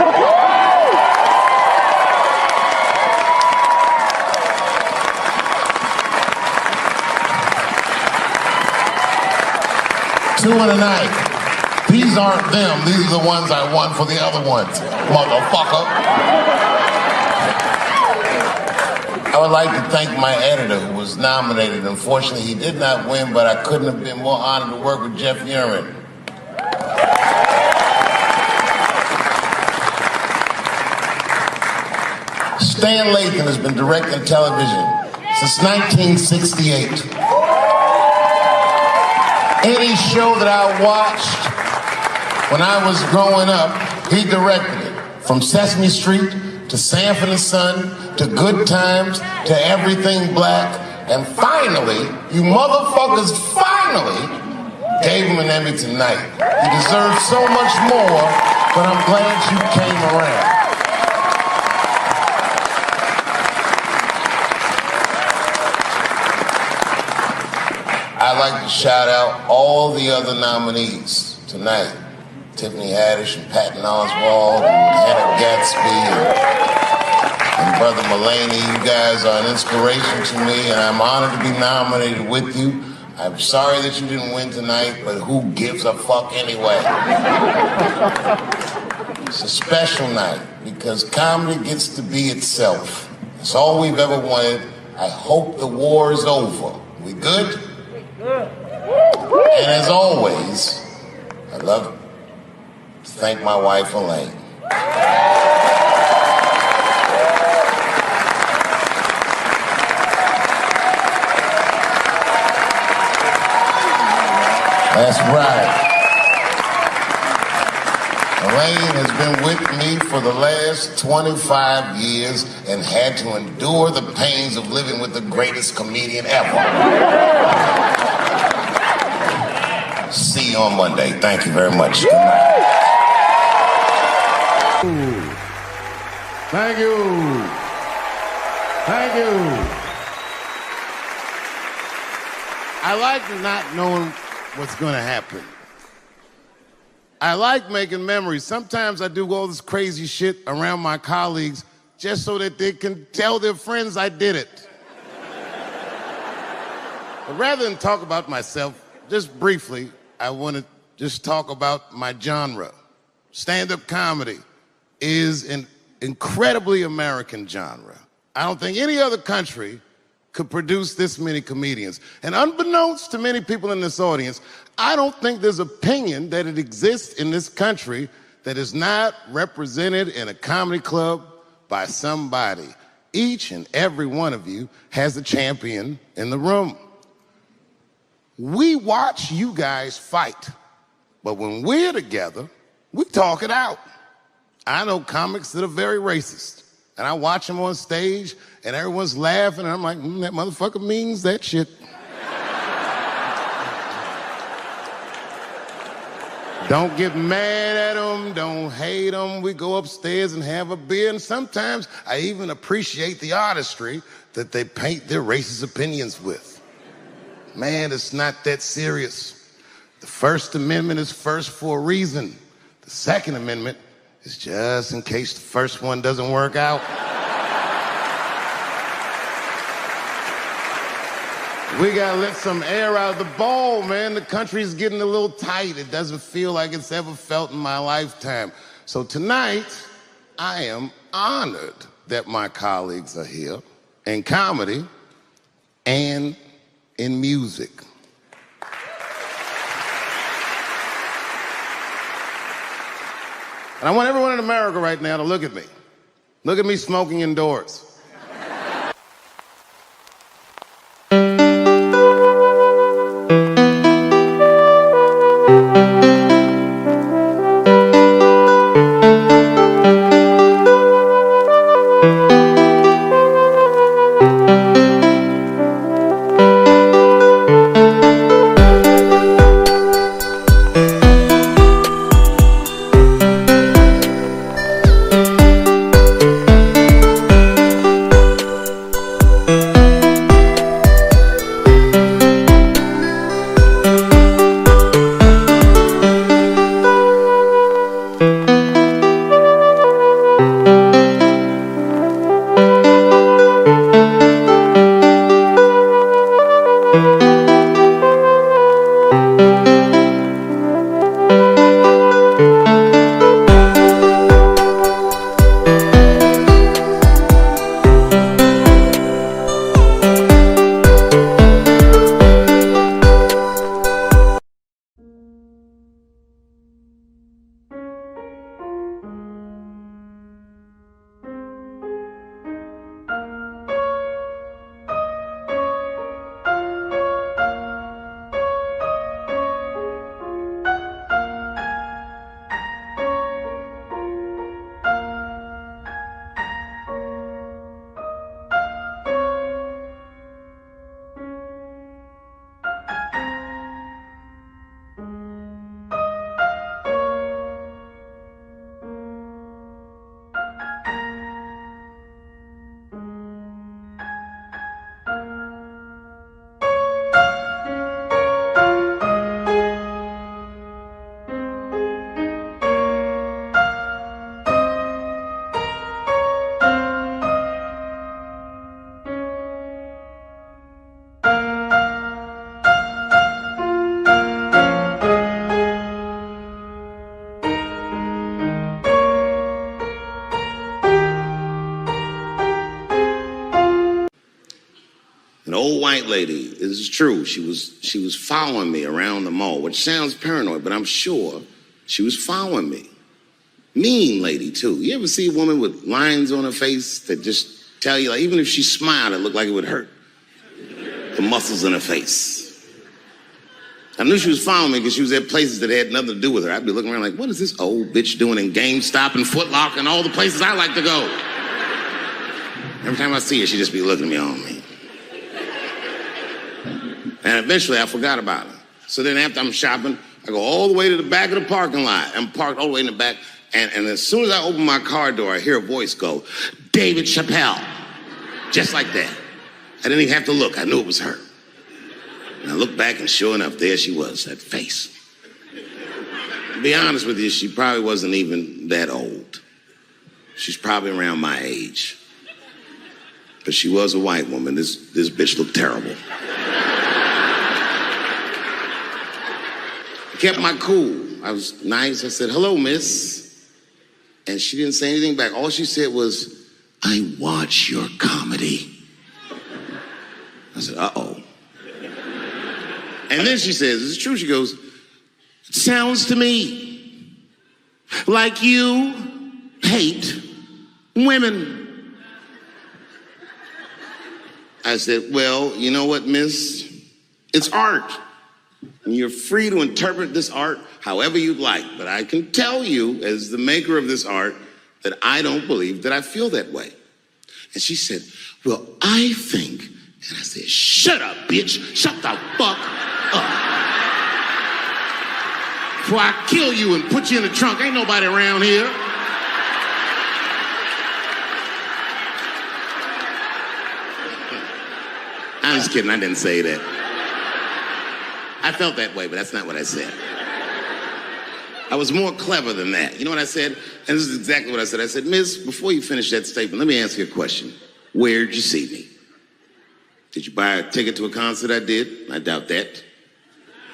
Two in a night. These aren't them. These are the ones I want for the other ones, motherfucker. I would like to thank my editor who was nominated. Unfortunately, he did not win, but I couldn't have been more honored to work with Jeff Urin. Stan Lathan has been directing television since 1968. Any show that I watched when I was growing up, he directed it. From Sesame Street to Sanford and Son to Good Times to Everything Black. And finally, you motherfuckers finally gave him an Emmy tonight. He deserves so much more, but I'm glad you came around. I'd like to shout out all the other nominees tonight. Tiffany Haddish and Patton Oswalt and Hannah Gatsby and Brother Mulaney. You guys are an inspiration to me, and I'm honored to be nominated with you. I'm sorry that you didn't win tonight, but who gives a fuck anyway? It's a special night because comedy gets to be itself. It's all we've ever wanted. I hope the war is over. We good? And as always, I'd love to thank my wife, Elaine. That's right. Elaine has been with me for the last 25 years and had to endure the pains of living with the greatest comedian ever. See you on Monday. Thank you very much. Good night. Thank you. Thank you. I like not knowing what's going to happen. I like making memories. Sometimes I do all this crazy shit around my colleagues just so that they can tell their friends I did it. But rather than talk about myself, just briefly, I want to just talk about my genre. Stand-up comedy is an incredibly American genre. I don't think any other country could produce this many comedians. And unbeknownst to many people in this audience, I don't think there's opinion that it exists in this country that is not represented in a comedy club by somebody. Each and every one of you has a champion in the room. We watch you guys fight, but when we're together, we talk it out. I know comics that are very racist, and I watch them on stage, and everyone's laughing, and I'm like, that motherfucker means that shit. Don't get mad at them, don't hate them. We go upstairs and have a beer, and sometimes I even appreciate the artistry that they paint their racist opinions with. Man, it's not that serious. The First Amendment is first for a reason. The Second Amendment is just in case the first one doesn't work out. We gotta let some air out of the ball, man. The country's getting a little tight. It doesn't feel like it's ever felt in my lifetime. So tonight, I am honored that my colleagues are here in comedy and in music. And I want everyone in America right now to look at me. Look at me smoking indoors. white lady. This is true. She was following me around the mall, which sounds paranoid, but I'm sure she was following me. Mean lady, too. You ever see a woman with lines on her face that just tell you, like, even if she smiled, it looked like it would hurt the muscles in her face? I knew she was following me because she was at places that had nothing to do with her. I'd be looking around like, what is this old bitch doing in GameStop and Foot Locker and all the places I like to go? Every time I see her, she'd just be looking at me on me. And eventually I forgot about her. So then after I'm shopping, I go all the way to the back of the parking lot. I'm parked all the way in the back. And as soon as I open my car door, I hear a voice go, David Chappelle. Just like that. I didn't even have to look. I knew it was her. And I looked back, and sure enough, there she was, that face. To be honest with you, she probably wasn't even that old. She's probably around my age. But she was a white woman. This bitch looked terrible. I kept my cool. I was nice. I said, hello, miss. And she didn't say anything back. All she said was, I watch your comedy. I said, uh-oh. And then she says, it's true. She goes, it sounds to me like you hate women. I said, well, you know what, miss? It's art. And you're free to interpret this art however you'd like. But I can tell you, as the maker of this art, that I don't believe that I feel that way. And she said, well, I think. And I said, shut up, bitch. Shut the fuck up. Before I kill you and put you in the trunk. Ain't nobody around here. I'm just kidding. I didn't say that. I felt that way, but that's not what I said. I was more clever than that. You know what I said? And this is exactly what I said. I said, miss, before you finish that statement, let me ask you a question. Where'd you see me? Did you buy a ticket to a concert I did? I doubt that.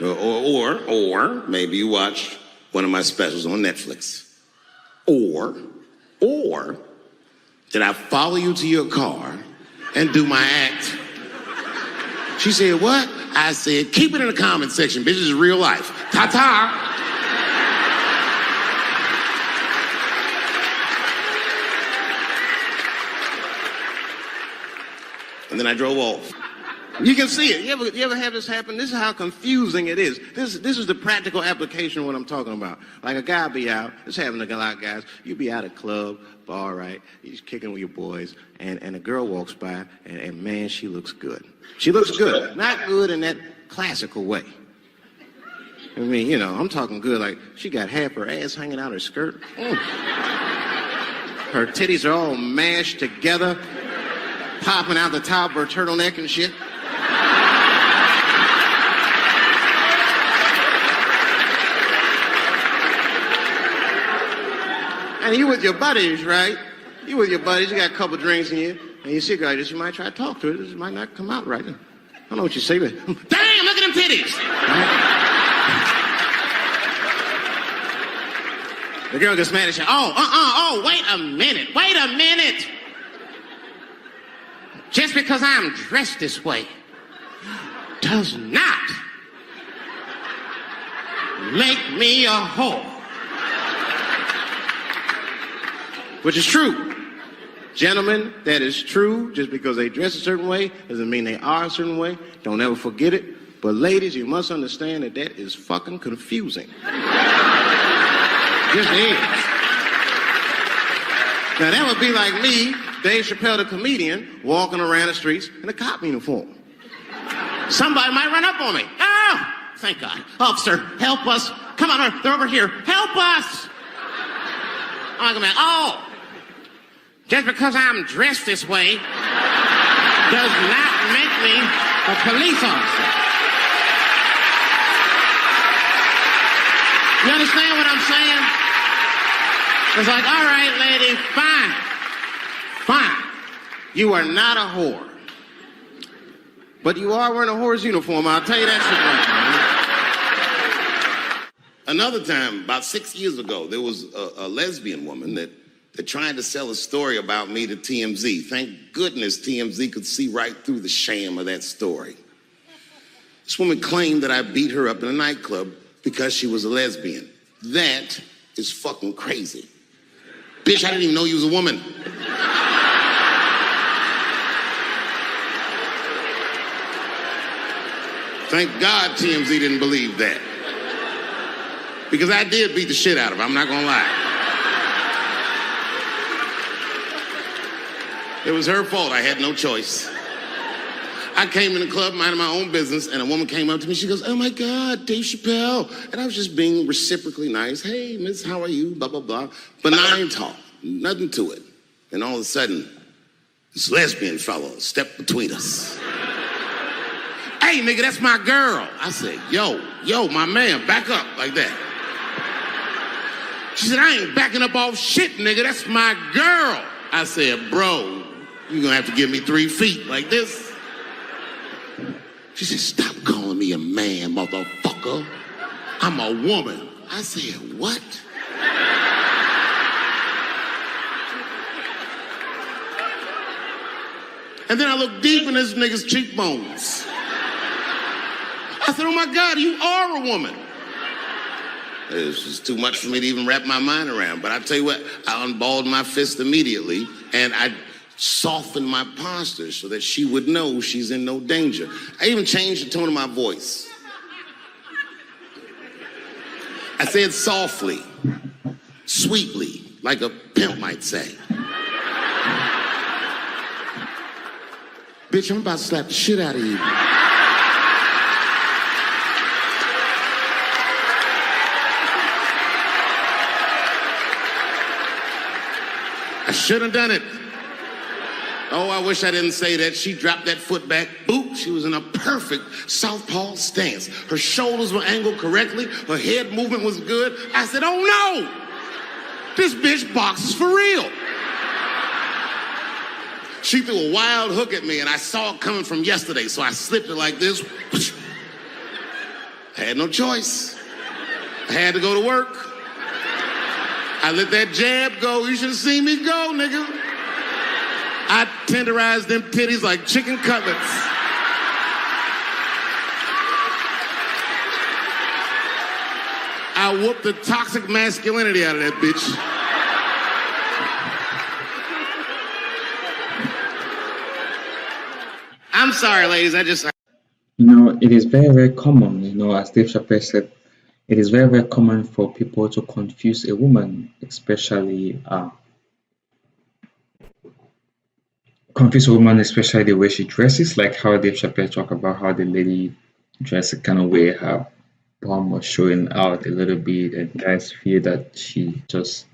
Or maybe you watched one of my specials on Netflix. Or did I follow you to your car and do my act? She said, what? I said, keep it in the comment section. Bitch, this is real life. Ta-ta. And then I drove off. You can see it. You ever have this happen? This is how confusing it is. This is the practical application of what I'm talking about. Like a guy be out, this happened to a lot of guys. You be out at a club, bar, right? You're kicking with your boys, and a girl walks by, and man, she looks good. She looks good. Not good in that classical way. I mean, you know, I'm talking good, like she got half her ass hanging out her skirt. Her titties are all mashed together, popping out the top of her turtleneck and shit. And you with your buddies, right? You with your buddies, you got a couple drinks in you, and you see a girl, you might try to talk to her. This might not come out right. I don't know what you say, but damn, look at them titties! The girl gets mad at you. Oh, wait a minute. Just because I'm dressed this way does not make me a whore. Which is true. Gentlemen, that is true. Just because they dress a certain way doesn't mean they are a certain way. Don't ever forget it. But ladies, you must understand that that is fucking confusing. Just is. Now that would be like me, Dave Chappelle, the comedian, walking around the streets in a cop uniform. Somebody might run up on me. Oh, thank God. Officer, help us. Come on, they're over here. Help us. I'm like, oh, just because I'm dressed this way does not make me a police officer. You understand what I'm saying? It's like, all right, lady, fine. You are not a whore. But you are wearing a whore's uniform, I'll tell you that shit right now. Another time, about 6 years ago, there was a lesbian woman that They're trying to sell a story about me to TMZ. Thank goodness TMZ could see right through the sham of that story. This woman claimed that I beat her up in a nightclub because she was a lesbian. That is fucking crazy. Bitch, I didn't even know you was a woman. Thank God TMZ didn't believe that. Because I did beat the shit out of her, I'm not gonna lie. It was her fault, I had no choice. I came in the club minding my own business, and a woman came up to me, she goes, oh my God, Dave Chappelle. And I was just being reciprocally nice. Hey, miss, how are you? Blah, blah, blah. Benign talk, nothing to it. And all of a sudden, this lesbian fellow stepped between us. Hey, nigga, that's my girl. I said, yo, my man, back up, like that. She said, I ain't backing up off shit, nigga, that's my girl. I said, bro, you're gonna have to give me 3 feet like this. She said, stop calling me a man, motherfucker. I'm a woman. I said, what? And then I looked deep in this nigga's cheekbones. I said, oh my God, you are a woman. It was just too much for me to even wrap my mind around. But I tell you what, I unballed my fist immediately, and I softened my posture so that she would know she's in no danger. I even changed the tone of my voice. I said softly, sweetly, like a pimp might say. Bitch, I'm about to slap the shit out of you. I should have done it. Oh, I wish I didn't say that. She dropped that foot back. Boop. She was in a perfect southpaw stance. Her shoulders were angled correctly. Her head movement was good. I said, oh no! This bitch boxes for real. She threw a wild hook at me, and I saw it coming from yesterday, so I slipped it like this. I had no choice. I had to go to work. I let that jab go. You should have seen me go, nigga. I tenderized them titties like chicken cutlets. I whooped the toxic masculinity out of that bitch. I'm sorry, ladies, It is very, very common, as Dave Chappelle said, it is very, very common for people to confuse a woman, especially the way she dresses, like how Dave Chappelle talked about how the lady dresses kind of way her bum was showing out a little bit, and guys feel that she just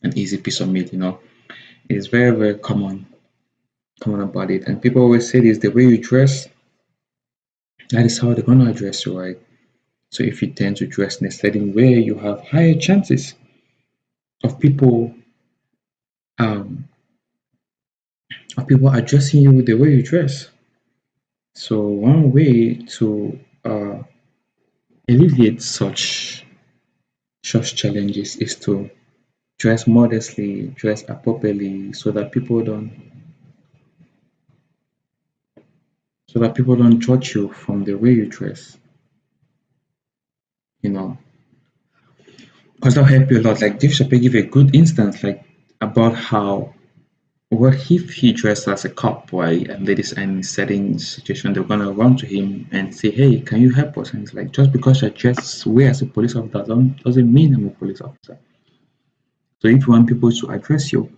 an easy piece of meat. It is very, very common about it, and people always say this: the way you dress, that is how they're gonna address you, right? So if you tend to dress in a certain way, you have higher chances of people addressing you with the way you dress. So one way to alleviate such challenges is to dress modestly, dress appropriately, so that people don't judge you from the way you dress. Because that'll help you a lot. Like Dave Chappelle gave a good instance, like about how, what if he dressed as a cop, right? And ladies are in a certain situation, they're gonna run to him and say, "Hey, can you help us?" And he's like, "Just because I dress way as a police officer doesn't mean I'm a police officer." So if you want people to address you,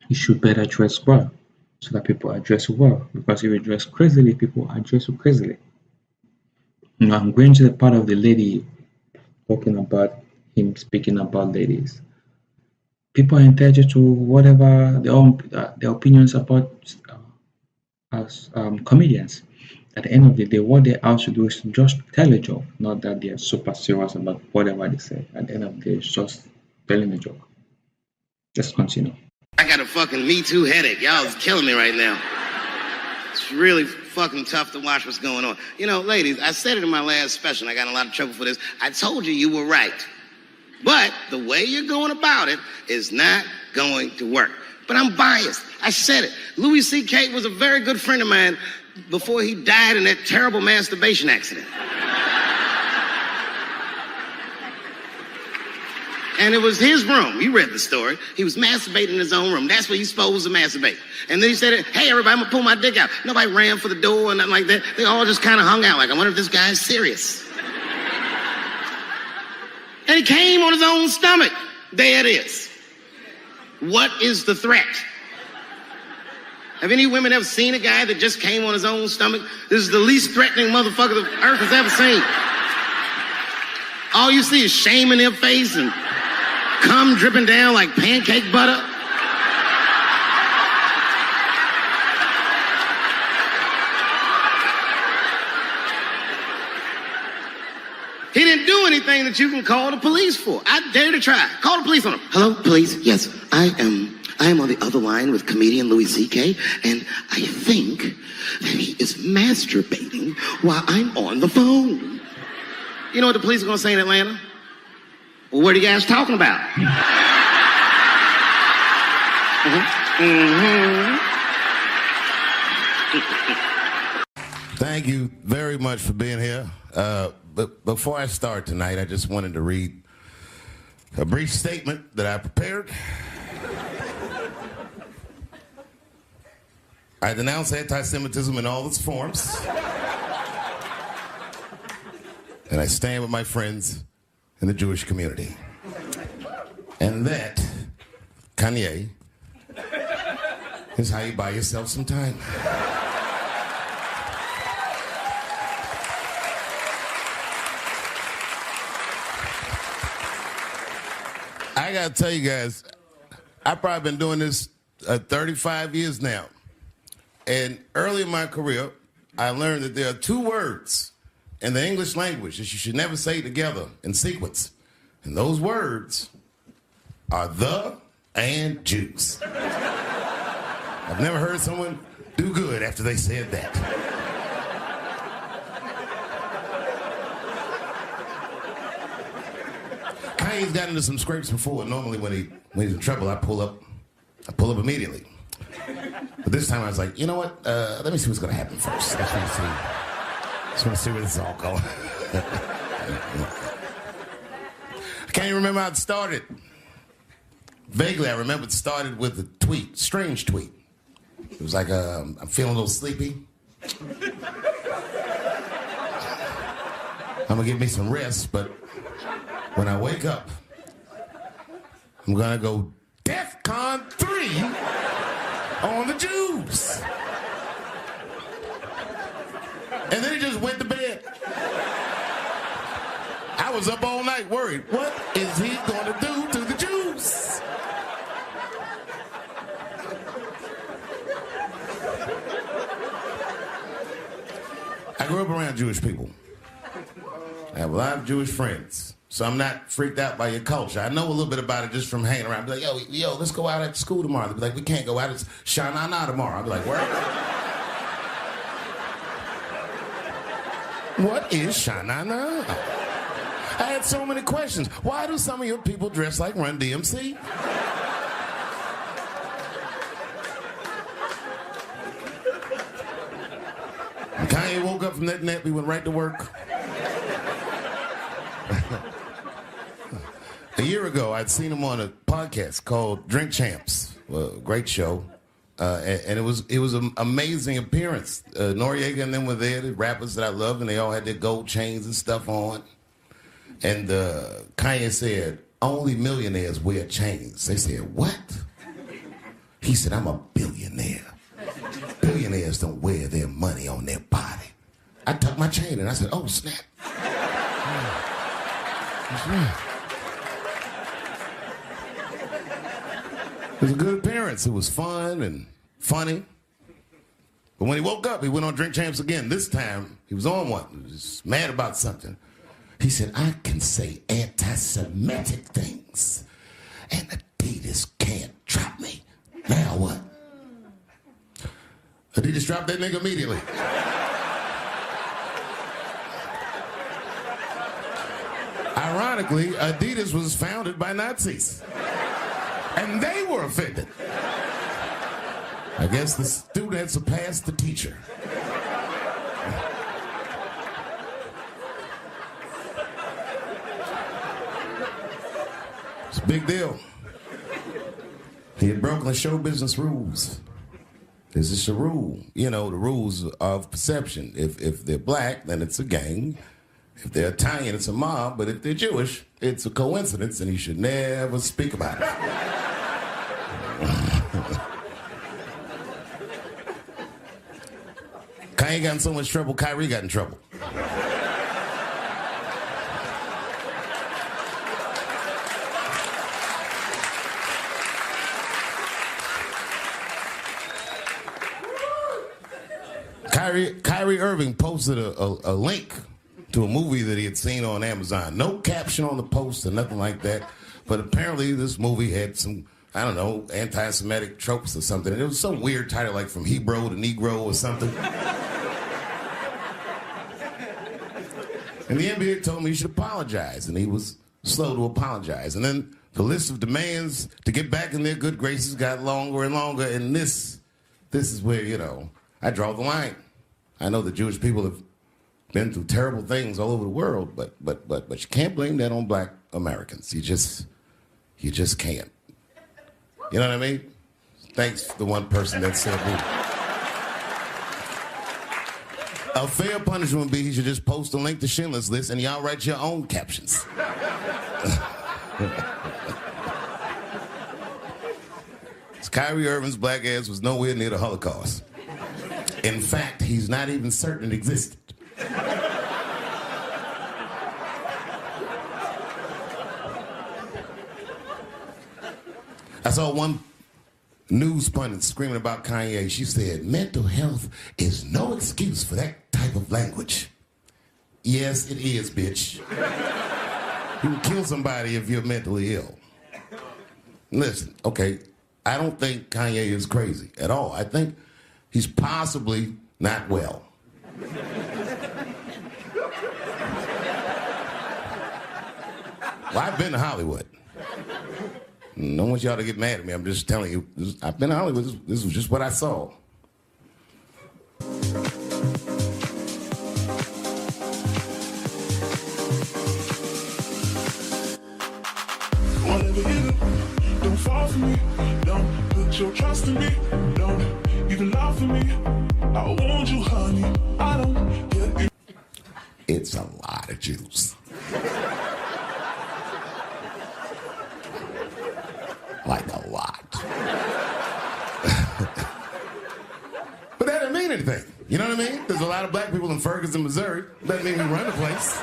you should better dress well, so that people address you well. Because if you dress crazily, people address you crazily. I'm going to the part of the lady talking about him speaking about ladies. People are entitled to whatever their opinions about as comedians. At the end of the day, what they're out to do is to just tell a joke, not that they're super serious about whatever they say. At the end of the day, it's just telling a joke. Just continue. I got a fucking Me Too headache. Y'all is killing me right now. It's really fucking tough to watch what's going on. Ladies, I said it in my last special, and I got in a lot of trouble for this. I told you were right. But the way you're going about it is not going to work. But I'm biased. I said it. Louis C.K. was a very good friend of mine before he died in that terrible masturbation accident. And it was his room. You read the story. He was masturbating in his own room. That's where he's supposed to masturbate. And then he said, hey, everybody, I'm going to pull my dick out. Nobody ran for the door or nothing like that. They all just kind of hung out like, I wonder if this guy's serious. And he came on his own stomach. There it is. What is the threat? Have any women ever seen a guy that just came on his own stomach? This is the least threatening motherfucker the earth has ever seen. All you see is shame in their face and cum dripping down like pancake butter. He didn't do anything that you can call the police for. I dare to try. Call the police on him. Hello, police? Yes, I am on the other line with comedian Louis C.K. and I think that he is masturbating while I'm on the phone. You know what the police are going to say in Atlanta? Well, what are you guys talking about? Thank you very much for being here. But before I start tonight, I just wanted to read a brief statement that I prepared. I denounce anti-Semitism in all its forms. And I stand with my friends in the Jewish community. And that, Kanye, is how you buy yourself some time. I gotta tell you guys, I've probably been doing this 35 years now. And early in my career, I learned that there are two words in the English language that you should never say together in sequence. And those words are the and Jews. I've never heard someone do good after they said that. Kanye's gotten into some scrapes before. Normally when he's in trouble, I pull up immediately. But this time I was like, you know what? Let me see what's gonna happen first. Just want to see where this is all going. I can't even remember how it started. Vaguely, I remember it started with a tweet, strange tweet. It was like, I'm feeling a little sleepy. I'm gonna give me some rest, but when I wake up, I'm gonna go DEFCON 3 on the Jews. And then he just went to bed. I was up all night worried. What is he gonna do to the Jews? I grew up around Jewish people. I have a lot of Jewish friends. So I'm not freaked out by your culture. I know a little bit about it just from hanging around. I'd be like, yo, let's go out at school tomorrow. They'd be like, we can't go out. It's Shanana tomorrow. I'd be like, where? What is Shanana? I had so many questions. Why do some of your people dress like Run DMC? And Kanye woke up from that nap. He went right to work. A year ago, I'd seen him on a podcast called Drink Champs. Great show. And it was an amazing appearance. Noriega and them were there, the rappers that I love, and they all had their gold chains and stuff on. And Kanye said, only millionaires wear chains. They said, what? He said, I'm a billionaire. Billionaires don't wear their money on their body. I tucked my chain and I said, oh, snap. That's right. It was a good appearance. It was fun and funny. But when he woke up, he went on Drink Champs again. This time, he was on one. He was mad about something. He said, I can say anti-Semitic things, and Adidas can't drop me. Now what? Adidas dropped that nigga immediately. Ironically, Adidas was founded by Nazis. And they were offended. I guess the student surpassed the teacher. It's a big deal. He had broken the show business rules. There's just a rule. You know, the rules of perception. If they're black, then it's a gang. If they're Italian, it's a mob. But if they're Jewish, it's a coincidence, and you should never speak about it. Kanye got in so much trouble, Kyrie got in trouble. Kyrie Irving posted a link to a movie that he had seen on Amazon. No caption on the post or nothing like that. But apparently this movie had some, I don't know, anti-Semitic tropes or something. And it was some weird title like From Hebrew to Negro or something. And the NBA told me he should apologize. And he was slow to apologize. And then the list of demands to get back in their good graces got longer and longer. And this is where, you know, I draw the line. I know the Jewish people have been through terrible things all over the world, but you can't blame that on black Americans. You just can't. You know what I mean? Thanks to the one person that said that. A fair punishment would be he should just post a link to Schindler's List and y'all write your own captions. Kyrie Irving's black ass was nowhere near the Holocaust. In fact, he's not even certain it existed. I saw one news pundit screaming about Kanye. She said, mental health is no excuse for that type of language. Yes, it is, bitch. You can kill somebody if you're mentally ill. Listen, okay, I don't think Kanye is crazy at all. I think he's possibly not well. Well, I've been to Hollywood. I don't want y'all to get mad at me. I'm just telling you. I've been to Hollywood. This was just what I saw. Whatever you do, don't fall for me. Don't put your trust in me. Don't even lie for me. I want you, honey. I don't get it. It's a lot of juice. Like a lot. But that didn't mean anything. You know what I mean? There's a lot of black people in Ferguson, Missouri. Doesn't mean we run the place.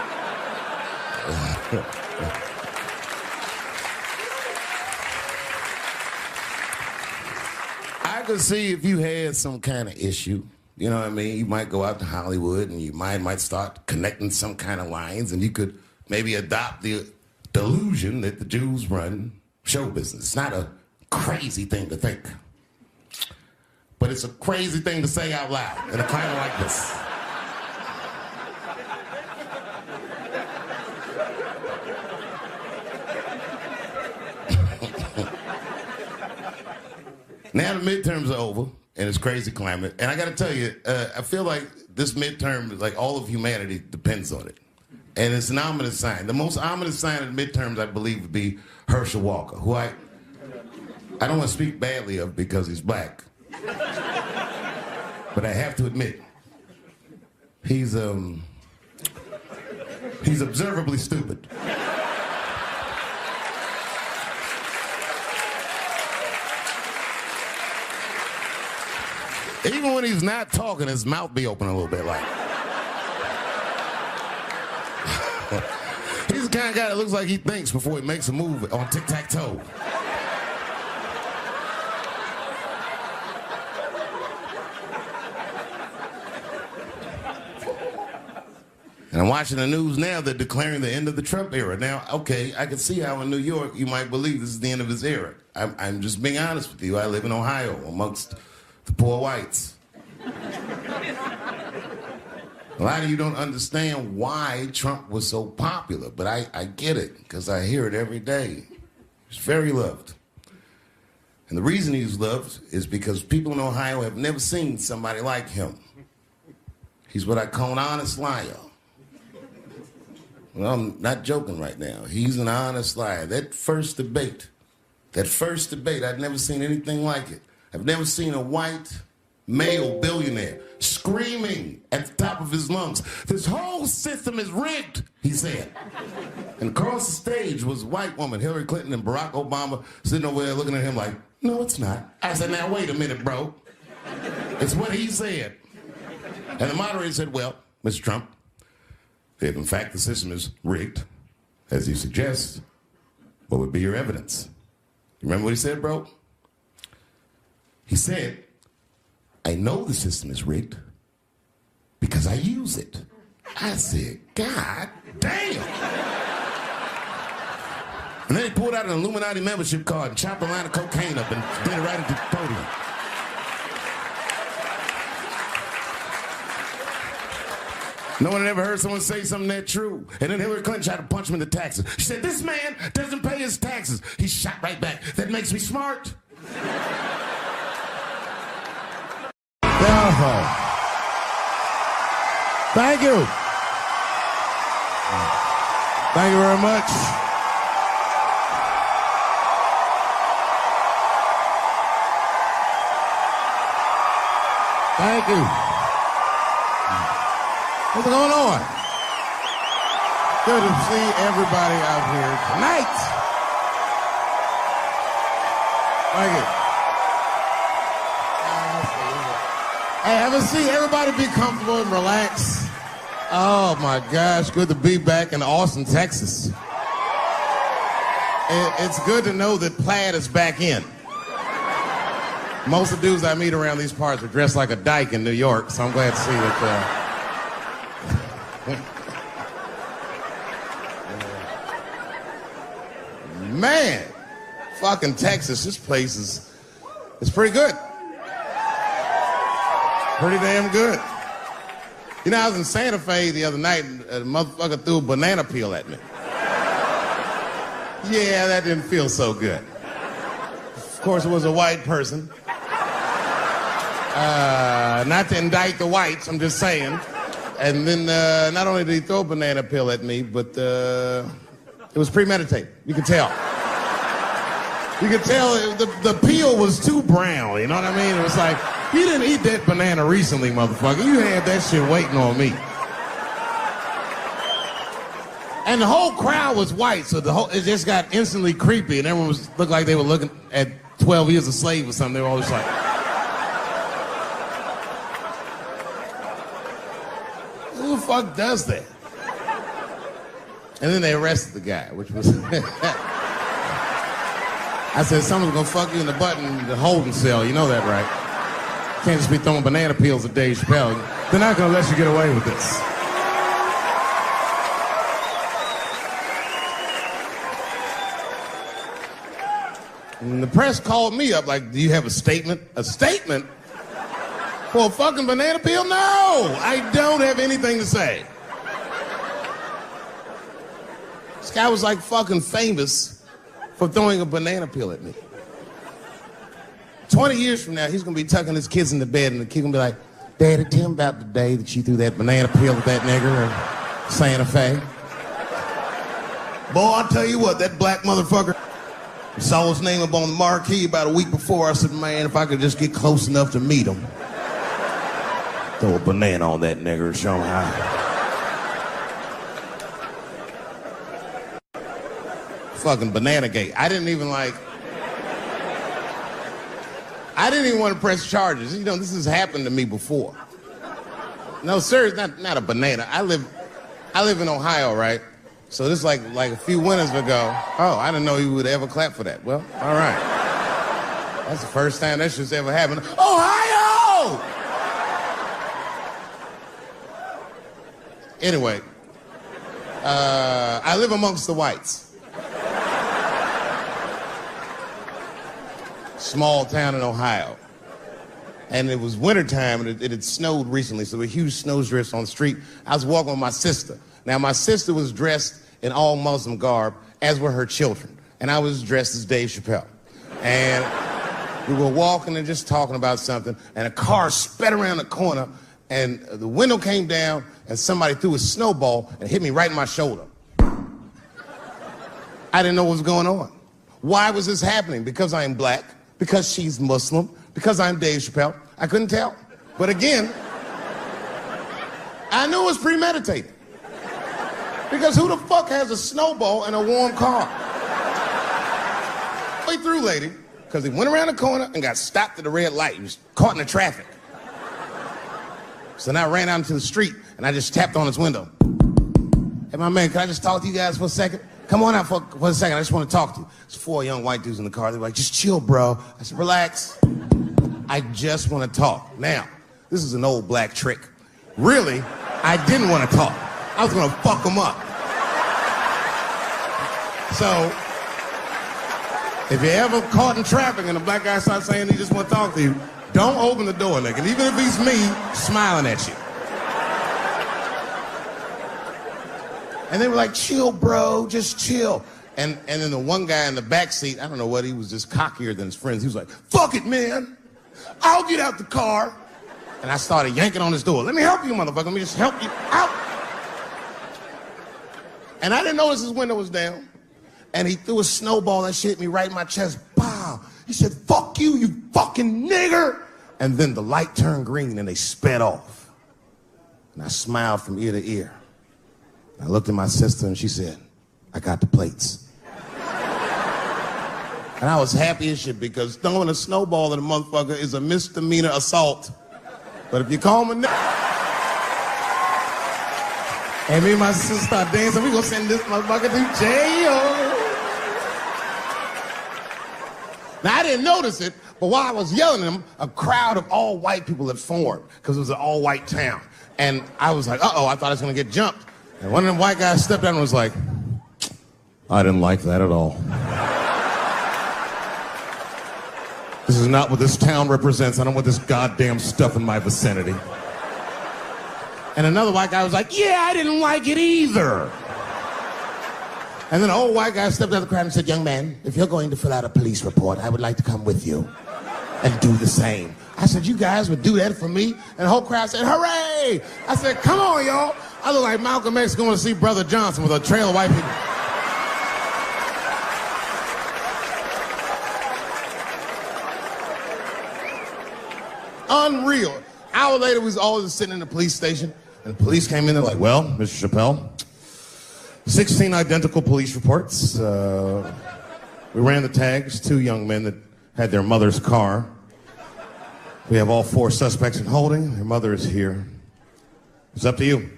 I could see if you had some kind of issue. You know what I mean? You might go out to Hollywood and you might start connecting some kind of lines, and you could maybe adopt the delusion that the Jews run show business. It's not a crazy thing to think. But it's a crazy thing to say out loud in a climate like this. Now the midterms are over, and it's crazy climate. And I got to tell you, I feel like this midterm, like all of humanity depends on it. And it's an ominous sign. The most ominous sign of the midterms, I believe, would be Herschel Walker, who I don't want to speak badly of because he's black. But I have to admit, he's observably stupid. Even when he's not talking, his mouth be open a little bit like. He's the kind of guy that looks like he thinks before he makes a move on tic-tac-toe. And I'm watching the news now, they're declaring the end of the Trump era. Now, okay, I can see how in New York you might believe this is the end of his era. I'm just being honest with you. I live in Ohio amongst the poor whites. A lot of you don't understand why Trump was so popular, but I get it, because I hear it every day. He's very loved. And the reason he's loved is because people in Ohio have never seen somebody like him. He's what I call an honest liar. Well, I'm not joking right now. He's an honest liar. That first debate, I'd never seen anything like it. I've never seen a white male billionaire screaming at the top of his lungs, "This whole system is rigged," he said. And across the stage was a white woman, Hillary Clinton and Barack Obama, sitting over there looking at him like, "No, it's not." I said, "Now, wait a minute, bro. It's what he said." And the moderator said, "Well, Mr. Trump, if in fact the system is rigged, as you suggest, what would be your evidence?" You remember what he said, bro? He said, "I know the system is rigged because I use it." I said, "God damn." And then he pulled out an Illuminati membership card and chopped a line of cocaine up and did it right at the podium. No one had ever heard someone say something that true. And then Hillary Clinton tried to punch him in the taxes. She said, "This man doesn't pay his taxes." He shot right back. "That makes me smart." Thank you. Thank you very much. Thank you. What's going on? Good to see everybody out here tonight. Thank you. Hey, have a seat. Everybody be comfortable and relax. Oh my gosh, good to be back in Austin, Texas. It's good to know that plaid is back in. Most of the dudes I meet around these parts are dressed like a dyke in New York, so I'm glad to see that. Man, fucking Texas, this place is pretty good. Pretty damn good. You know, I was in Santa Fe the other night and a motherfucker threw a banana peel at me. Yeah, that didn't feel so good. Of course, it was a white person. Not to indict the whites, I'm just saying. And then not only did he throw a banana peel at me, but it was premeditated. You could tell. You could tell the peel was too brown, you know what I mean? It was like, you didn't eat that banana recently, motherfucker. You had that shit waiting on me. And the whole crowd was white, so it just got instantly creepy, and everyone looked like they were looking at 12 Years a Slave or something. They were always like, who the fuck does that? And then they arrested the guy, which was... I said, someone's gonna fuck you in the butt in the holding cell. You know that, right? Can't just be throwing banana peels at Dave Chappelle. They're not gonna let you get away with this. And the press called me up like, do you have a statement? A statement? For a fucking banana peel? No! I don't have anything to say. This guy was like fucking famous for throwing a banana peel at me. 20 years from now, he's gonna be tucking his kids in the bed and the kid gonna be like, "Daddy, tell him about the day that you threw that banana peel at that nigger in Santa Fe." Boy, I'll tell you what, that black motherfucker saw his name up on the marquee about a week before. I said, man, if I could just get close enough to meet him, throw a banana on that nigger and show him how. Fucking banana gate. I didn't even want to press charges. You know, this has happened to me before. No, sir, it's not a banana. I live in Ohio, right? So this is like a few winters ago. Oh, I didn't know you would ever clap for that. Well, all right. That's the first time that shit's ever happened. Ohio! Anyway, I live amongst the whites. Small town in Ohio. And it was wintertime, and it had snowed recently, so there were huge snowdrifts on the street. I was walking with my sister. Now, my sister was dressed in all Muslim garb, as were her children. And I was dressed as Dave Chappelle. And we were walking and just talking about something, and a car sped around the corner, and the window came down, and somebody threw a snowball and hit me right in my shoulder. I didn't know what was going on. Why was this happening? Because I'm black, because she's Muslim, because I'm Dave Chappelle. I couldn't tell. But again, I knew it was premeditated. Because who the fuck has a snowball in a warm car? Way through, lady, because he went around the corner and got stopped at the red light. He was caught in the traffic. So now I ran out into the street and I just tapped on his window. Hey, my man, can I just talk to you guys for a second? Come on out for a second. I just want to talk to you. There's 4 young white dudes in the car. They're like, just chill, bro. I said, relax. I just want to talk. Now, this is an old black trick. Really, I didn't want to talk. I was going to fuck them up. So, if you're ever caught in traffic and a black guy starts saying he just want to talk to you, don't open the door, nigga. And even if he's me, smiling at you. And they were like, chill, bro, just chill. And then the one guy in the back seat, I don't know what, he was just cockier than his friends. He was like, fuck it, man. I'll get out the car. And I started yanking on his door. Let me help you, motherfucker. Let me just help you out. And I didn't notice his window was down. And he threw a snowball that shit hit me right in my chest. Pow. He said, fuck you, you fucking nigger. And then the light turned green and they sped off. And I smiled from ear to ear. I looked at my sister and she said, I got the plates. And I was happy as shit because throwing a snowball at a motherfucker is a misdemeanor assault. But if you call him a nigger, and me and my sister start dancing, we gonna send this motherfucker to jail. Now, I didn't notice it, but while I was yelling at him, a crowd of all white people had formed because it was an all-white town. And I was like, uh-oh, I thought I was gonna get jumped. And one of them white guys stepped out and was like, I didn't like that at all. This is not what this town represents. I don't want this goddamn stuff in my vicinity. And another white guy was like, yeah, I didn't like it either. And then an old white guy stepped out of the crowd and said, young man, if you're going to fill out a police report, I would like to come with you and do the same. I said, you guys would do that for me? And the whole crowd said, hooray! I said, come on, y'all. I look like Malcolm X going to see Brother Johnson with a trail of white people. Unreal. An hour later, we was all just sitting in the police station, and the police came in. They're like, well, Mr. Chappelle, 16 identical police reports. We ran the tags, 2 young men that had their mother's car. We have all 4 suspects in holding. Their mother is here. It's up to you.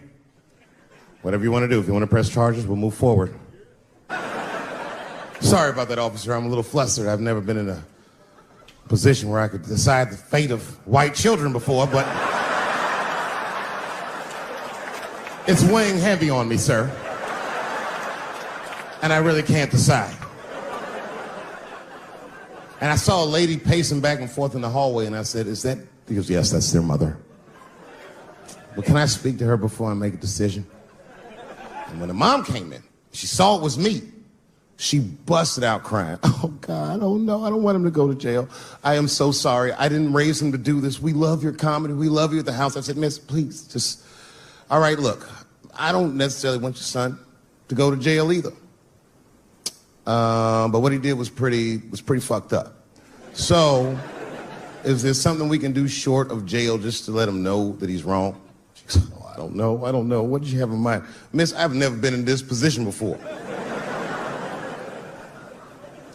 Whatever you want to do. If you want to press charges, we'll move forward. Sorry about that, officer. I'm a little flustered. I've never been in a position where I could decide the fate of white children before, but it's weighing heavy on me, sir. And I really can't decide. And I saw a lady pacing back and forth in the hallway, and I said, is that? He goes, yes, that's their mother. Well, can I speak to her before I make a decision? And when the mom came in, she saw it was me. She busted out crying. Oh, God, oh, no, I don't want him to go to jail. I am so sorry. I didn't raise him to do this. We love your comedy. We love you at the house. I said, miss, please, just, all right, look, I don't necessarily want your son to go to jail either. But what he did was pretty fucked up. So, is there something we can do short of jail just to let him know that he's wrong? She said, oh, I don't know. What did you have in mind? Miss, I've never been in this position before.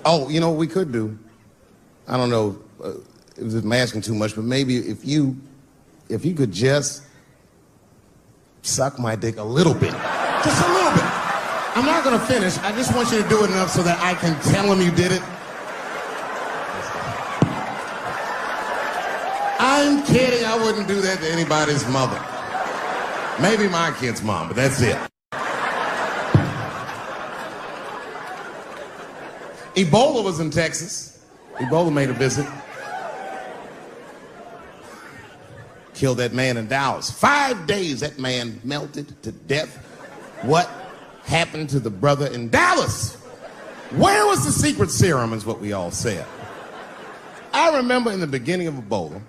Oh, you know what we could do? I don't know if I'm asking too much, but maybe if you could just suck my dick a little bit. Just a little bit. I'm not gonna finish. I just want you to do it enough so that I can tell him you did it. I'm kidding. I wouldn't do that to anybody's mother. Maybe my kid's mom, but that's it. Ebola was in Texas. Ebola made a visit. killed that man in Dallas. 5 days, that man melted to death. What happened to the brother in Dallas? Where was the secret serum is what we all said. I remember in the beginning of Ebola,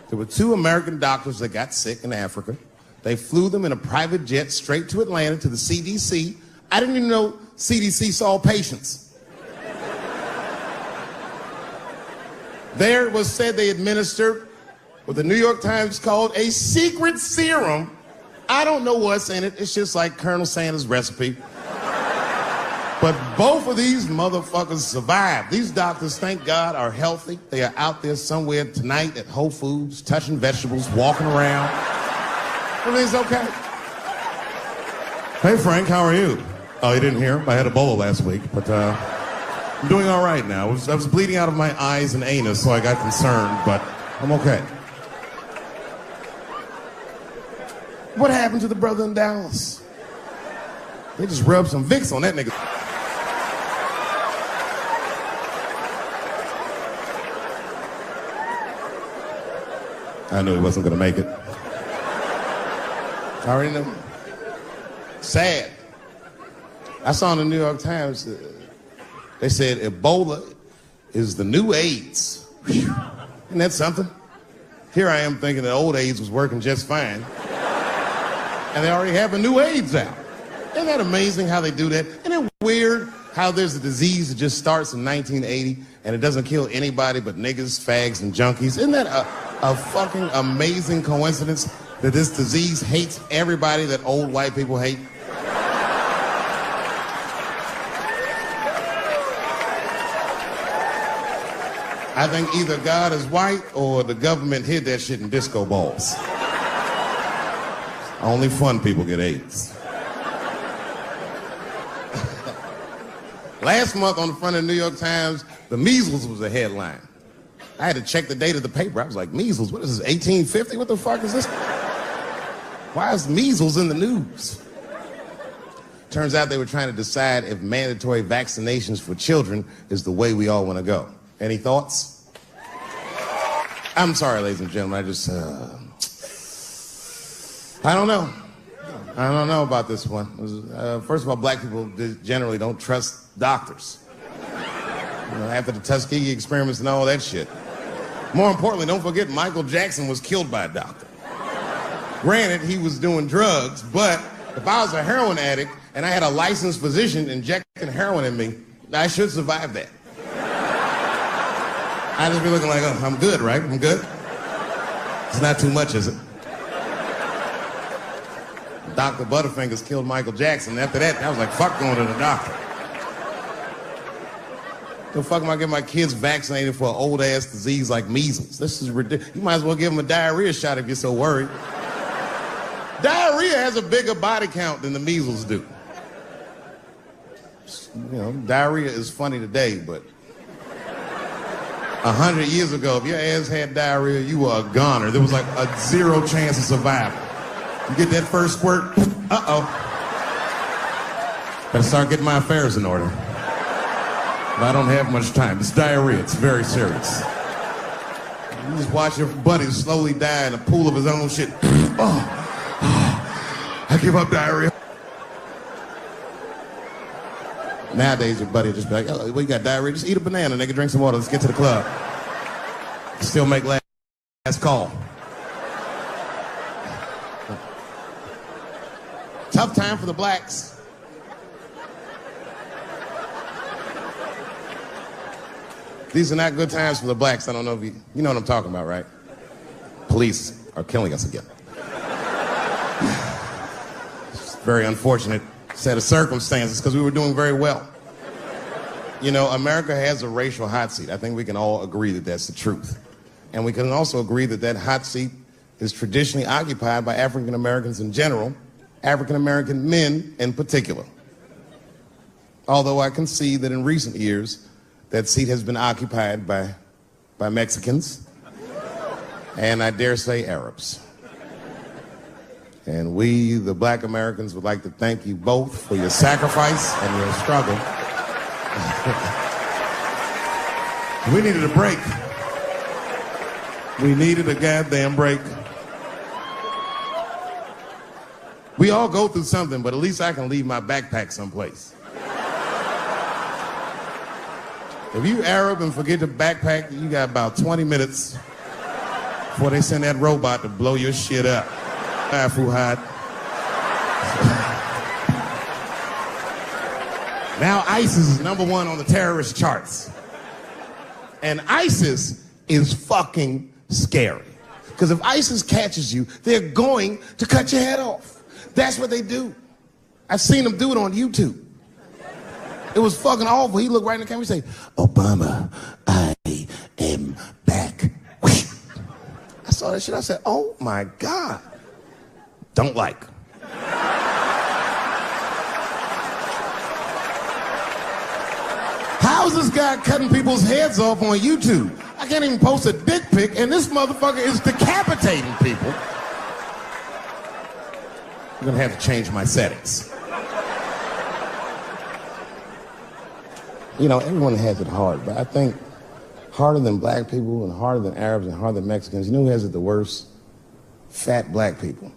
there were 2 American doctors that got sick in Africa. They flew them in a private jet straight to Atlanta to the CDC. I didn't even know CDC saw patients. There it was said they administered what the New York Times called a secret serum. I don't know what's in it. It's just like Colonel Sanders' recipe. But both of these motherfuckers survived. These doctors, thank God, are healthy. They are out there somewhere tonight at Whole Foods, touching vegetables, walking around. Everything's okay. Hey, Frank, how are you? Oh, you didn't hear? I had Ebola last week, but I'm doing all right now. I was bleeding out of my eyes and anus, so I got concerned, but I'm okay. What happened to the brother in Dallas? They just rubbed some Vicks on that nigga. I knew he wasn't gonna make it. I already knew. Sad. I saw in the New York Times, they said Ebola is the new AIDS. Whew. Isn't that something? Here I am thinking that old AIDS was working just fine. And they already have a new AIDS out. Isn't that amazing how they do that? Isn't it weird how there's a disease that just starts in 1980 and it doesn't kill anybody but niggas, fags, and junkies? Isn't that a fucking amazing coincidence that this disease hates everybody that old white people hate? I think either God is white or the government hid that shit in disco balls. Only fun people get AIDS. Last month on the front of the New York Times, the measles was a headline. I had to check the date of the paper. I was like, measles, what is this, 1850? What the fuck is this? Why is measles in the news? Turns out they were trying to decide if mandatory vaccinations for children is the way we all want to go. Any thoughts? I'm sorry, ladies and gentlemen, I don't know. I don't know about this one. First of all, black people generally don't trust doctors. You know, after the Tuskegee experiments and all that shit. More importantly, don't forget Michael Jackson was killed by a doctor. Granted, he was doing drugs, but if I was a heroin addict and I had a licensed physician injecting heroin in me, I should survive that. I'd just be looking like, oh, I'm good, right? I'm good? It's not too much, is it? Dr. Butterfingers killed Michael Jackson. After that, I was like, fuck going to the doctor. The fuck am I getting my kids vaccinated for an old-ass disease like measles? This is ridiculous. You might as well give them a diarrhea shot if you're so worried. Diarrhea has a bigger body count than the measles do. You know, diarrhea is funny today, but 100 years ago, if your ass had diarrhea, you were a goner. There was like a 0 chance of survival. You get that first squirt, uh-oh. Better start getting my affairs in order. But I don't have much time. It's diarrhea. It's very serious. You just watch your buddy slowly die in a pool of his own shit. I give up diarrhea. Nowadays, your buddy will just be like, oh, well, you got diarrhea? Just eat a banana, nigga, drink some water, let's get to the club. Still make last call. Tough time for the blacks. These are not good times for the blacks. I don't know if you know what I'm talking about, right? Police are killing us again. It's a very unfortunate set of circumstances because we were doing very well. You know, America has a racial hot seat. I think we can all agree that that's the truth. And we can also agree that that hot seat is traditionally occupied by African Americans in general, African American men in particular. Although I can see that in recent years, that seat has been occupied by Mexicans, and I dare say Arabs. And we, the black Americans, would like to thank you both for your sacrifice and your struggle. We needed a break. We needed a goddamn break. We all go through something, but at least I can leave my backpack someplace. If you Arab and forget your backpack, you got about 20 minutes before they send that robot to blow your shit up. Fuhad. Now ISIS is #1 on the terrorist charts. And ISIS is fucking scary. Because if ISIS catches you, they're going to cut your head off. That's what they do. I've seen them do it on YouTube. It was fucking awful. He looked right in the camera and say, Obama, I am back. I saw that shit. I said, oh my God. Don't like. How's this guy cutting people's heads off on YouTube? I can't even post a dick pic, and this motherfucker is decapitating people. I'm gonna have to change my settings. You know, everyone has it hard, but I think harder than black people and harder than Arabs and harder than Mexicans, you know who has it the worst? Fat black people.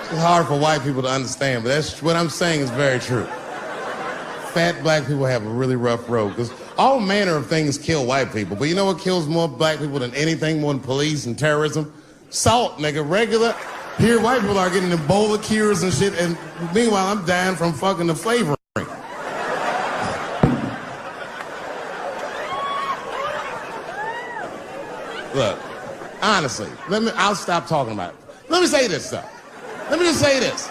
It's hard for white people to understand, but that's what I'm saying is very true. Fat black people have a really rough road because all manner of things kill white people, but you know what kills more black people than anything, more than police and terrorism? Salt, nigga, regular. Here, white people are getting Ebola cures and shit, and meanwhile, I'm dying from fucking the flavoring. Look, honestly, I'll stop talking about it. Let me say this, though. Let me just say this.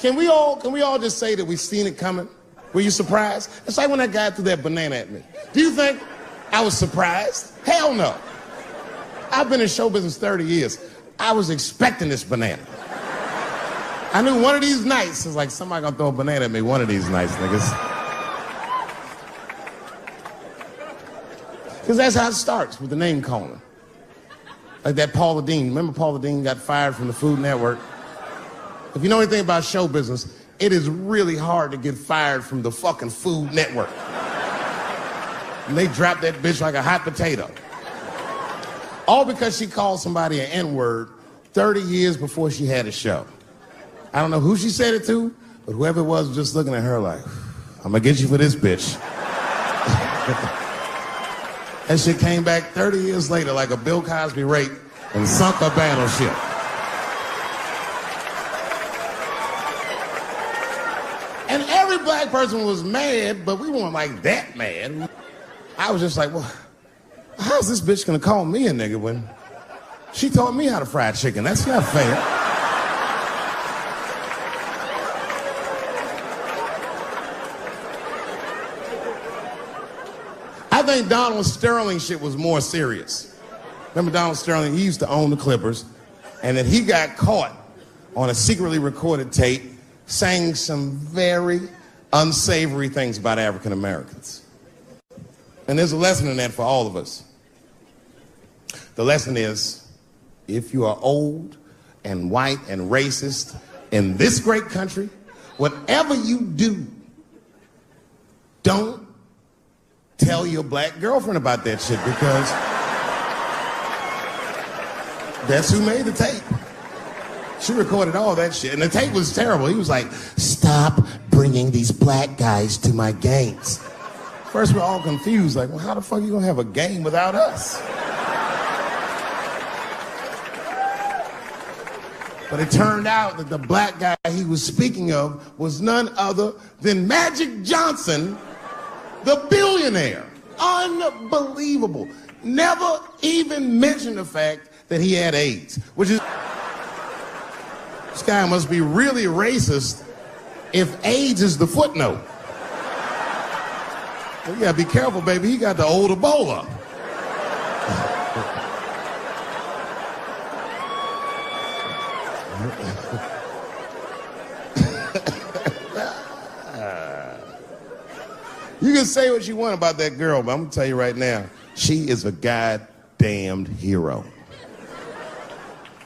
Can we all just say that we seen it coming? Were you surprised? It's like when that guy threw that banana at me. Do you think I was surprised? Hell no. I've been in show business 30 years. I was expecting this banana. I knew one of these nights, it's like somebody gonna throw a banana at me one of these nights, niggas. Because that's how it starts, with the name calling. Like that Paula Deen. Remember Paula Deen got fired from the Food Network? If you know anything about show business, it is really hard to get fired from the fucking Food Network. And they dropped that bitch like a hot potato. All because she called somebody an N-word 30 years before she had a show. I don't know who she said it to, but whoever it was just looking at her like, I'm gonna get you for this bitch. And she came back 30 years later like a Bill Cosby rape and sunk a battleship. And every black person was mad, but we weren't like that mad. I was just like, well, how's this bitch gonna call me a nigga when she taught me how to fry chicken? That's not fair. I think Donald Sterling shit was more serious. Remember Donald Sterling? He used to own the Clippers, and then he got caught on a secretly recorded tape saying some very unsavory things about African Americans. And there's a lesson in that for all of us. The lesson is, if you are old and white and racist in this great country, whatever you do, don't tell your black girlfriend about that shit, because that's who made the tape. She recorded all that shit, and the tape was terrible. He was like, stop bringing these black guys to my games. First, we're all confused, like, well, how the fuck are you gonna have a game without us? But it turned out that the black guy he was speaking of was none other than Magic Johnson, the billionaire. Unbelievable. Never even mentioned the fact that he had AIDS, which is, this guy must be really racist if AIDS is the footnote. Well, you gotta be careful, baby. He got the old Ebola. You can say what you want about that girl, but I'm gonna tell you right now, she is a goddamned hero.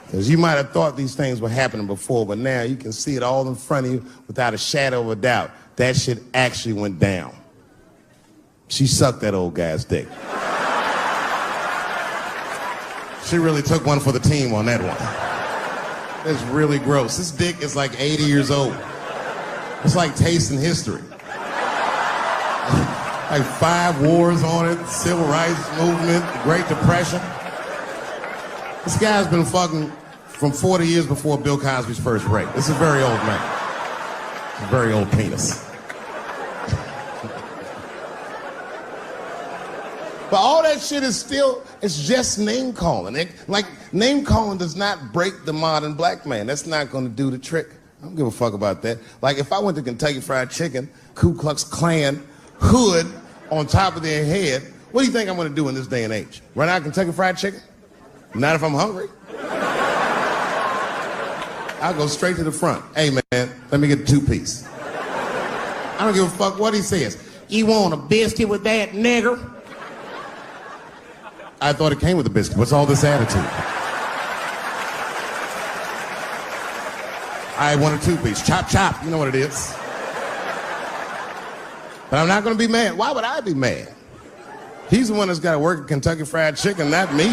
Because you might have thought these things were happening before, but now you can see it all in front of you without a shadow of a doubt. that shit actually went down. She sucked that old guy's dick. She really took one for the team on that one. It's really gross. This dick is like 80 years old. It's like tasting history. Like 5 wars on it, civil rights movement, the Great Depression. This guy's been fucking from 40 years before Bill Cosby's first rape. This is a very old man. It's a very old penis. But all that shit is still, it's just name calling. Like, name calling does not break the modern black man. That's not gonna do the trick. I don't give a fuck about that. Like, if I went to Kentucky Fried Chicken, Ku Klux Klan, hood on top of their head, what do you think I'm gonna do in this day and age? Run out Kentucky Fried Chicken? Not if I'm hungry. I'll go straight to the front. Hey man, let me get a 2-piece. I don't give a fuck what he says. You want a biscuit with that, nigger? I thought it came with a biscuit. What's all this attitude? I want a 2-piece. Chop, chop. You know what it is. But I'm not going to be mad. Why would I be mad? He's the one that's got to work at Kentucky Fried Chicken, not me.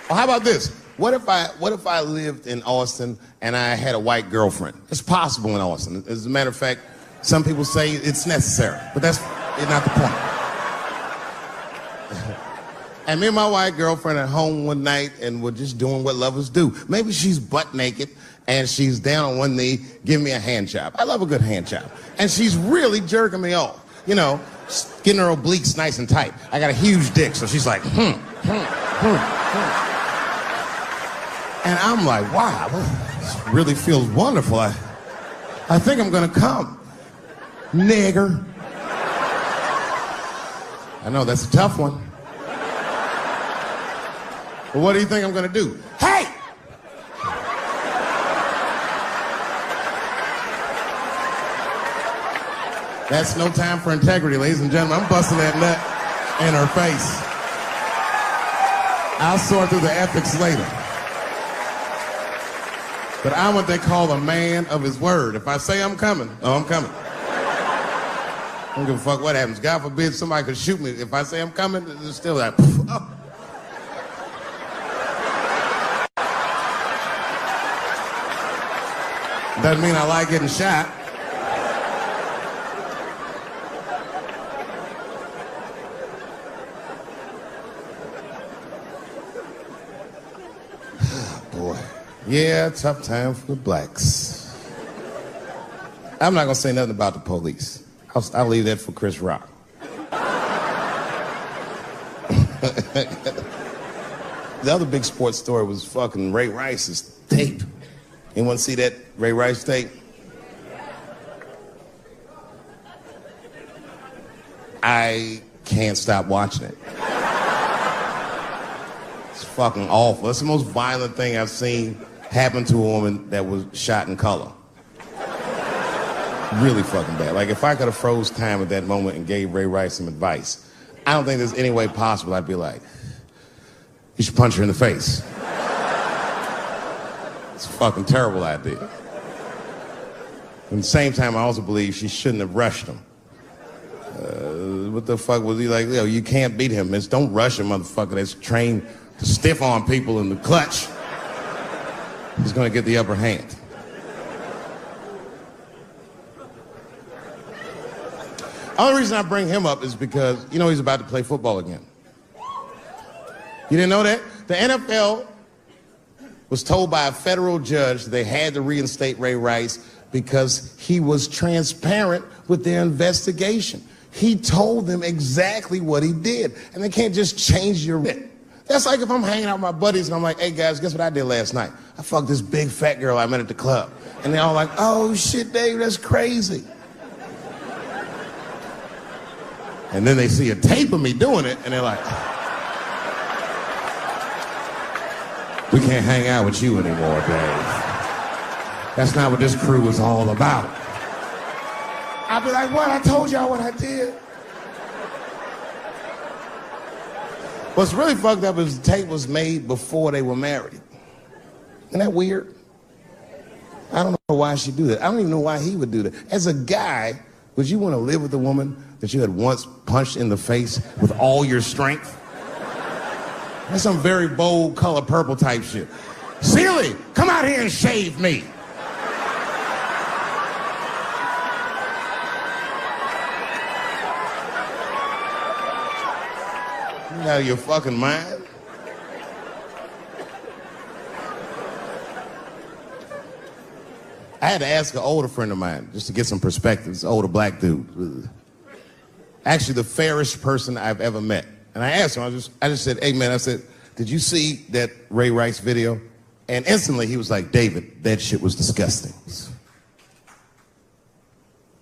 Well, how about this? What if I lived in Austin and I had a white girlfriend? It's possible in Austin. As a matter of fact, some people say it's necessary, but that's not the point. And me and my white girlfriend at home one night and we're just doing what lovers do. Maybe she's butt naked and she's down on one knee giving me a hand job. I love a good hand job. And she's really jerking me off. You know, getting her obliques nice and tight. I got a huge dick, so she's like, And I'm like, wow, this really feels wonderful. I think I'm gonna come. Nigger. I know, that's a tough one. But what do you think I'm gonna do? Hey! That's no time for integrity, ladies and gentlemen. I'm busting that nut in her face. I'll sort through the ethics later. But I'm what they call a man of his word. If I say I'm coming, oh, I'm coming. I don't give a fuck what happens. God forbid somebody could shoot me. If I say I'm coming, it's still like, oh. Doesn't mean I like getting shot. Boy. Yeah, tough time for the blacks. I'm not gonna say nothing about the police. I'll leave that for Chris Rock. The other big sports story was fucking Ray Rice's tape. Anyone see that Ray Rice tape? I can't stop watching it. It's fucking awful. It's the most violent thing I've seen happen to a woman that was shot in color. Really fucking bad. Like, if I could have froze time at that moment and gave Ray Rice some advice, I don't think there's any way possible I'd be like, you should punch her in the face. It's a fucking terrible idea. At the same time, I also believe she shouldn't have rushed him. What the fuck was he like? Yo, you can't beat him. It's don't rush a motherfucker that's trained to stiff arm people in the clutch. He's gonna get the upper hand. Only reason I bring him up is because, you know, he's about to play football again. You didn't know that? The NFL was told by a federal judge they had to reinstate Ray Rice because he was transparent with their investigation. He told them exactly what he did, and they can't just change your bit. That's like if I'm hanging out with my buddies and I'm like, hey guys, guess what I did last night? I fucked this big fat girl I met at the club. And they're all like, oh shit, Dave, that's crazy. And then they see a tape of me doing it, and they're like, we can't hang out with you anymore, Dave. That's not what this crew was all about. I'd be like, what? I told y'all what I did. What's really fucked up is the tape was made before they were married. Isn't that weird? I don't know why she'd do that. I don't even know why he would do that. As a guy, would you want to live with a woman that you had once punched in the face with all your strength? That's some very bold color purple type shit. Sealy, come out here and shave me. You out of your fucking mind? I had to ask an older friend of mine just to get some perspective. This older black dude. Actually, the fairest person I've ever met. And I asked him, I just said, hey man, I said, did you see that Ray Rice video? And instantly he was like, David, that shit was disgusting.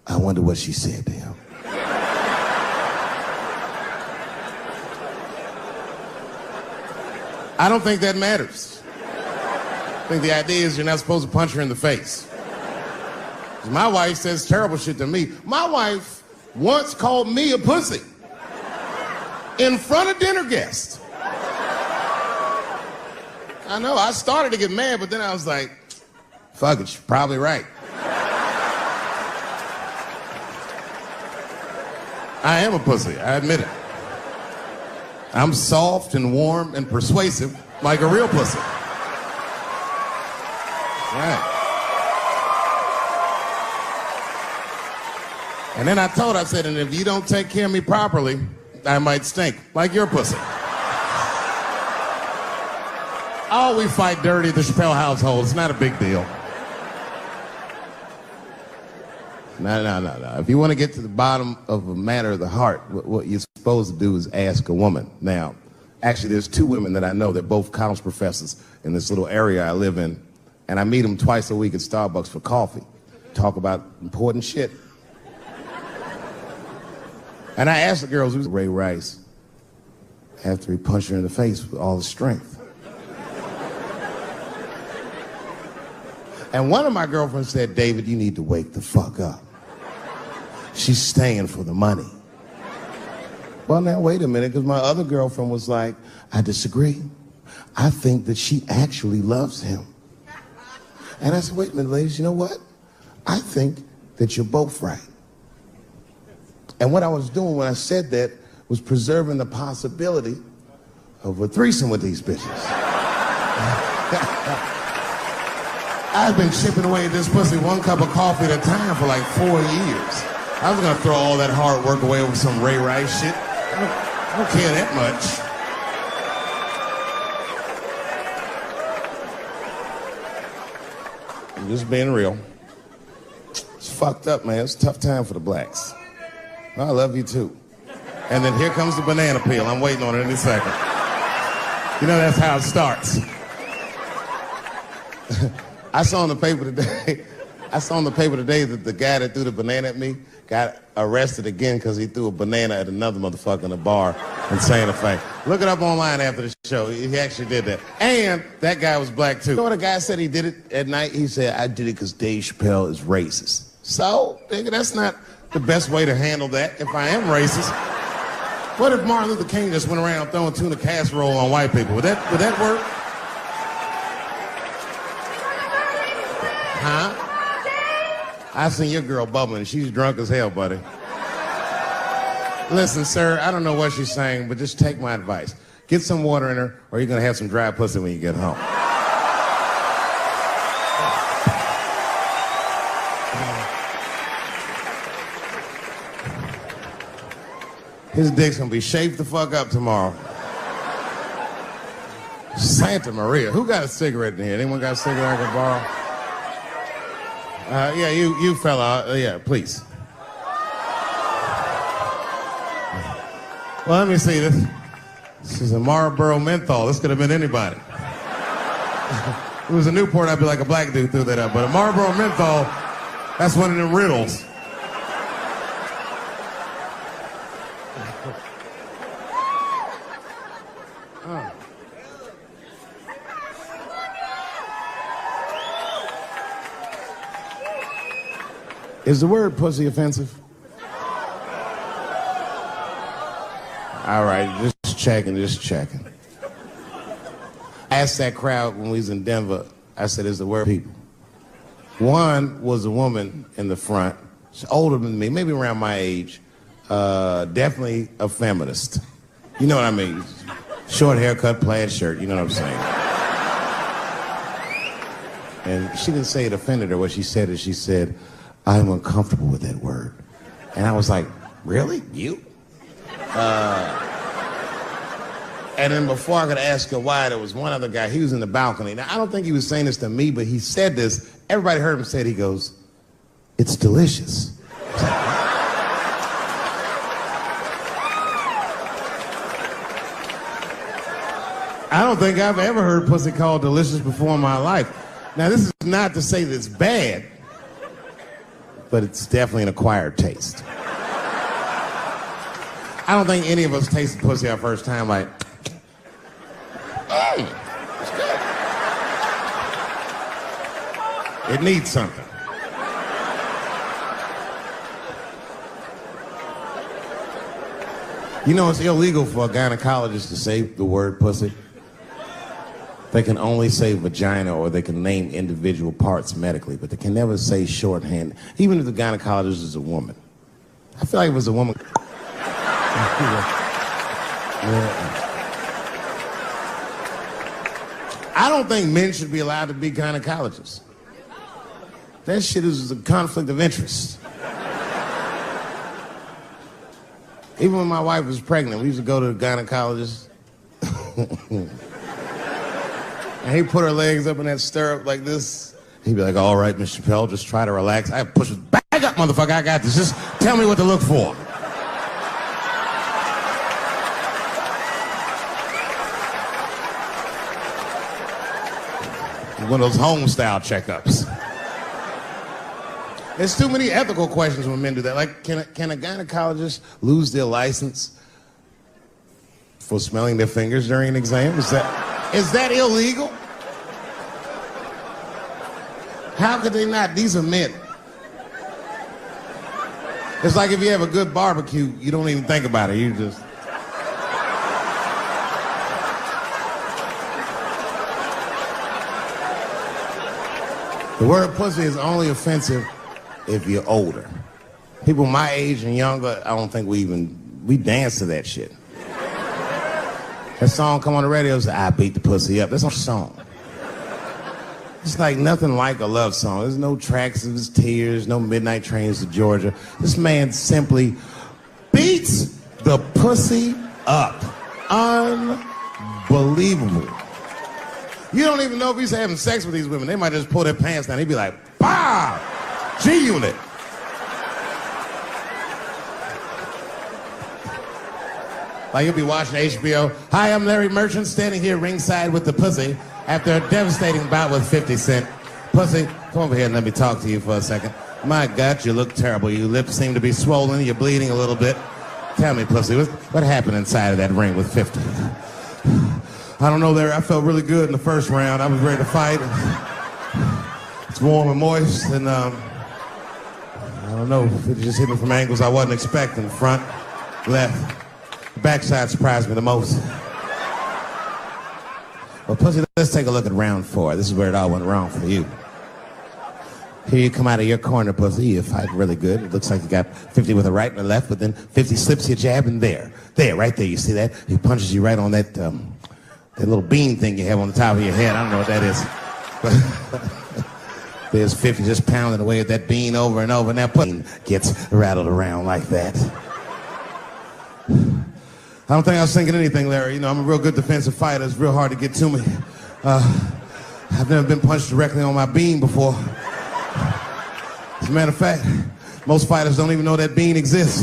I wonder what she said to him. I don't think that matters. I think the idea is you're not supposed to punch her in the face. My wife says terrible shit to me. My wife once called me a pussy in front of dinner guests. I know, I started to get mad, but then I was like, fuck it, she's probably right. I am a pussy, I admit it. I'm soft and warm and persuasive like a real pussy. Right. And then I told her, I said, and if you don't take care of me properly, I might stink, like your pussy. Oh, we fight dirty, the Chappelle household. It's not a big deal. No. If you want to get to the bottom of a matter of the heart, what you're supposed to do is ask a woman. Now, actually, there's two women that I know. They're both college professors in this little area I live in. And I meet them twice a week at Starbucks for coffee. Talk about important shit. And I asked the girls, who's Ray Rice? After he punched her in the face with all his strength. And one of my girlfriends said, David, you need to wake the fuck up. She's staying for the money. Well, now, wait a minute, because my other girlfriend was like, I disagree. I think that she actually loves him. And I said, wait a minute, ladies, you know what? I think that you're both right. And what I was doing when I said that was preserving the possibility of a threesome with these bitches. I've been chipping away at this pussy one cup of coffee at a time for like 4 years. I was gonna throw all that hard work away over some Ray Rice shit. I don't care that much. I'm just being real. It's fucked up, man. It's a tough time for the blacks. I love you too. And then here comes the banana peel. I'm waiting on it any second. You know that's how it starts. I saw in the paper today that the guy that threw the banana at me got arrested again because he threw a banana at another motherfucker in a bar in Santa Fe. Look it up online after the show. He actually did that. And that guy was black too. You know what a guy said he did it at night? He said, I did it because Dave Chappelle is racist. So, nigga, that's not the best way to handle that if I am racist. What if Martin Luther King just went around throwing tuna casserole on white people? Would that work? Huh? I seen your girl bubbling. She's drunk as hell, buddy. Listen, sir, I don't know what she's saying, but just take my advice. Get some water in her, or you're gonna have some dry pussy when you get home. His dick's gonna be shaped the fuck up tomorrow. Santa Maria. Who got a cigarette in here? Anyone got a cigarette I can borrow? Yeah, you fella. Yeah, please. Well, let me see this. This is a Marlboro menthol. This could have been anybody. If it was a Newport, I'd be like a black dude threw that up. But a Marlboro menthol, that's one of them riddles. Is the word pussy offensive? All right, just checking. I asked that crowd when we was in Denver, I said, is the word people? One was a woman in the front. She's older than me, maybe around my age. Definitely a feminist. You know what I mean? Short haircut, plaid shirt, you know what I'm saying? And she didn't say it offended her. What she said is she said, I'm uncomfortable with that word. And I was like, really? You? And then before I could ask her why, there was one other guy. He was in the balcony. Now, I don't think he was saying this to me, but he said this. Everybody heard him say it. He goes, it's delicious. I don't think I've ever heard pussy called delicious before in my life. Now, this is not to say that it's bad, but it's definitely an acquired taste. I don't think any of us tasted pussy our first time like, it's good. It needs something. You know, it's illegal for a gynecologist to say the word pussy. They can only say vagina, or they can name individual parts medically, but they can never say shorthand, even if the gynecologist is a woman. I feel like if it was a woman. I don't think men should be allowed to be gynecologists. That shit is a conflict of interest. Even when my wife was pregnant, we used to go to the gynecologist. And he'd put her legs up in that stirrup like this. He'd be like, all right, Miss Chappelle, just try to relax. I push it back up, motherfucker, I got this. Just tell me what to look for. One of those home-style checkups. There's too many ethical questions when men do that. Like, can a gynecologist lose their license for smelling their fingers during an exam? Is that illegal? How could they not? These are men. It's like if you have a good barbecue, you don't even think about it. You just... The word pussy is only offensive if you're older. People my age and younger, I don't think we dance to that shit. That song come on the radio, say, I beat the pussy up. That's not a song. It's like nothing like a love song. There's no tracks of his tears, no midnight trains to Georgia. This man simply beats the pussy up. Unbelievable. You don't even know if he's having sex with these women. They might just pull their pants down. He'd be like, bah! G-Unit. Like you'll be watching HBO. Hi, I'm Larry Merchant, standing here ringside with the pussy after a devastating bout with 50 Cent. Pussy, come over here and let me talk to you for a second. My God, you look terrible. Your lips seem to be swollen. You're bleeding a little bit. Tell me, pussy, what happened inside of that ring with 50? I don't know, Larry. I felt really good in the first round. I was ready to fight. It's warm and moist, and I don't know. It just hit me from angles I wasn't expecting. Front, left. The backside surprised me the most. Well, pussy, let's take a look at round 4. This is where it all went wrong for you. Here you come out of your corner, pussy. You fight really good. It looks like you got 50 with a right and a left, but then 50 slips your jab, and there, right there. You see that? He punches you right on that little bean thing you have on the top of your head. I don't know what that is. There's 50 just pounding away at that bean over and over, and that pussy gets rattled around like that. I don't think I was thinking anything, Larry. You know, I'm a real good defensive fighter. It's real hard to get to me. I've never been punched directly on my bean before. As a matter of fact, most fighters don't even know that bean exists.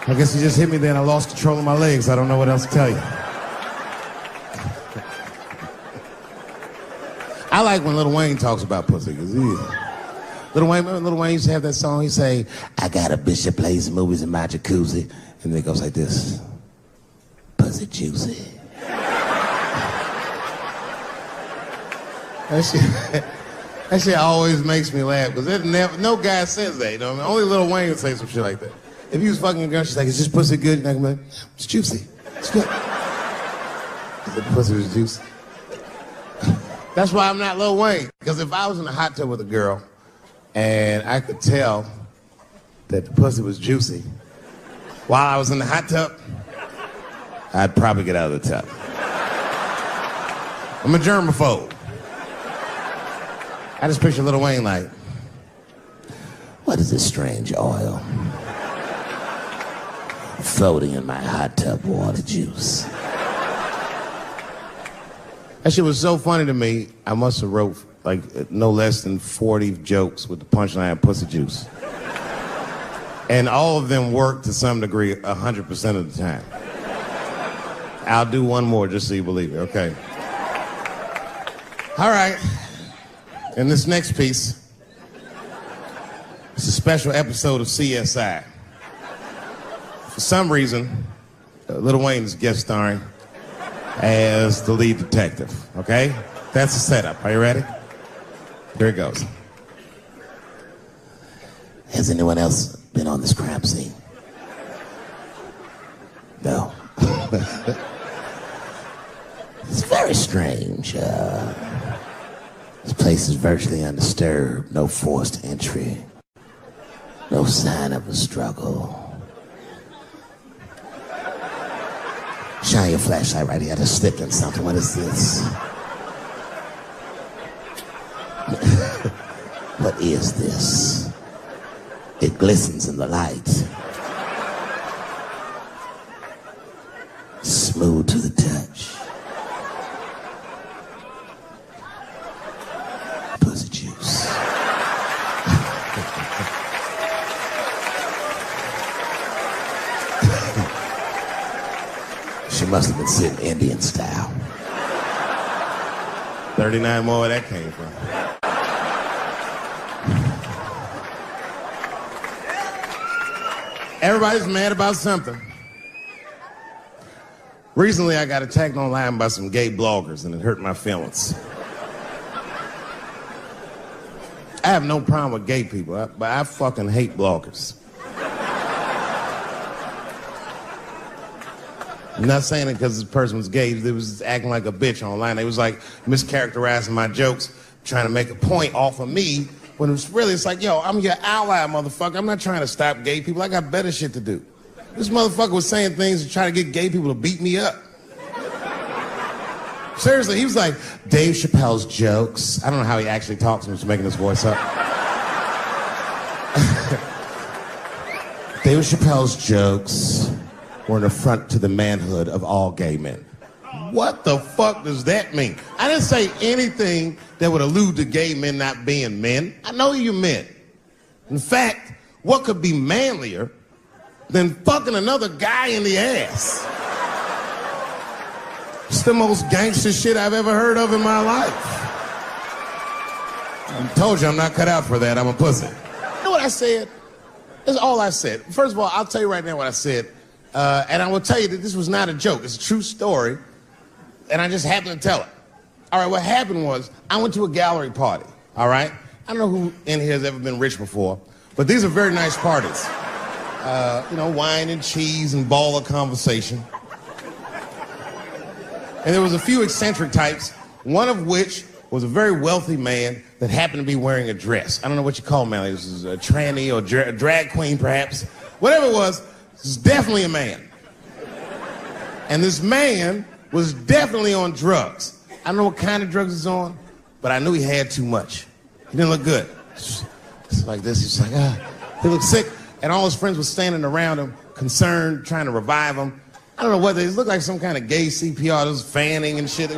I guess he just hit me there and I lost control of my legs. I don't know what else to tell you. I like when Lil Wayne talks about pussy, because Lil Wayne used to have that song. He'd say, I got a bitch that plays the movies in my jacuzzi. And then it goes like this. Pussy juicy. That shit always makes me laugh, because no guy says that, you know. Only Lil Wayne would say some shit like that. If you was fucking a girl, she's like, is this pussy good? And I'm like, it's juicy. It's good. The pussy was juicy. That's why I'm not Lil Wayne. Because if I was in a hot tub with a girl and I could tell that the pussy was juicy while I was in the hot tub, I'd probably get out of the tub. I'm a germaphobe. I just picture Lil Wayne like, what is this strange oil floating in my hot tub water juice? That shit was so funny to me, I must have wrote like no less than 40 jokes with the punchline pussy juice. And all of them work to some degree 100% of the time. I'll do one more just so you believe it, okay? All right, and this next piece, it's a special episode of CSI. For some reason, Lil Wayne is guest starring as the lead detective, okay? That's the setup. Are you ready? Here it goes. Has anyone else been on this crime scene? No. It's very strange. This place is virtually undisturbed. No forced entry. No sign of a struggle. Shine your flashlight right here. I just slipped in something. What is this? What is this? It glistens in the light. Smooth to the touch. Pussy juice. She must have been sitting Indian style. 39 more where that came from. Everybody's mad about something. Recently, I got attacked online by some gay bloggers, and it hurt my feelings. I have no problem with gay people, but I fucking hate bloggers. I'm not saying it because this person was gay. They was acting like a bitch online. They was like mischaracterizing my jokes, trying to make a point off of me, when it's really, it's like, yo, I'm your ally, motherfucker. I'm not trying to stop gay people. I got better shit to do. This motherfucker was saying things to try to get gay people to beat me up. Seriously, he was like, Dave Chappelle's jokes. I don't know how he actually talks when he's making his voice up. Dave Chappelle's jokes were an affront to the manhood of all gay men. What the fuck does that mean? I didn't say anything that would allude to gay men not being men. I know you men. In fact, what could be manlier than fucking another guy in the ass? It's the most gangster shit I've ever heard of in my life. I told you I'm not cut out for that. I'm a pussy. You know what I said? That's all I said. First of all, I'll tell you right now what I said. And I will tell you that this was not a joke. It's a true story. And I just happened to tell it. All right, what happened was I went to a gallery party, all right? I don't know who in here has ever been rich before, but these are very nice parties. You know, wine and cheese and ball of conversation. And there was a few eccentric types, one of which was a very wealthy man that happened to be wearing a dress. I don't know what you call him, man. This is a tranny or a drag queen, perhaps. Whatever it was definitely a man. And this man was definitely on drugs. I don't know what kind of drugs he's on, but I knew he had too much. He didn't look good. It's like this. He's like, he looked sick. And all his friends were standing around him, concerned, trying to revive him. I don't know what they looked like, some kind of gay CPR. There was fanning and shit.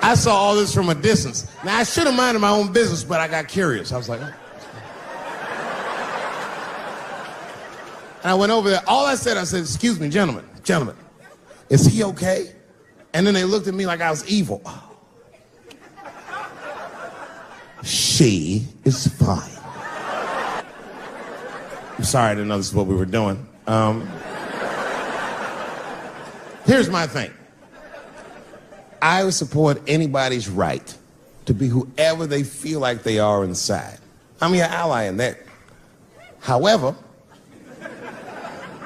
I saw all this from a distance. Now, I should have minded my own business, but I got curious. I was like, oh. And I went over there. All I said, excuse me, gentlemen, is he okay? And then they looked at me like I was evil. She is fine. I'm sorry, I didn't know this is what we were doing. Here's my thing. I would support anybody's right to be whoever they feel like they are inside. I'm your ally in that. However,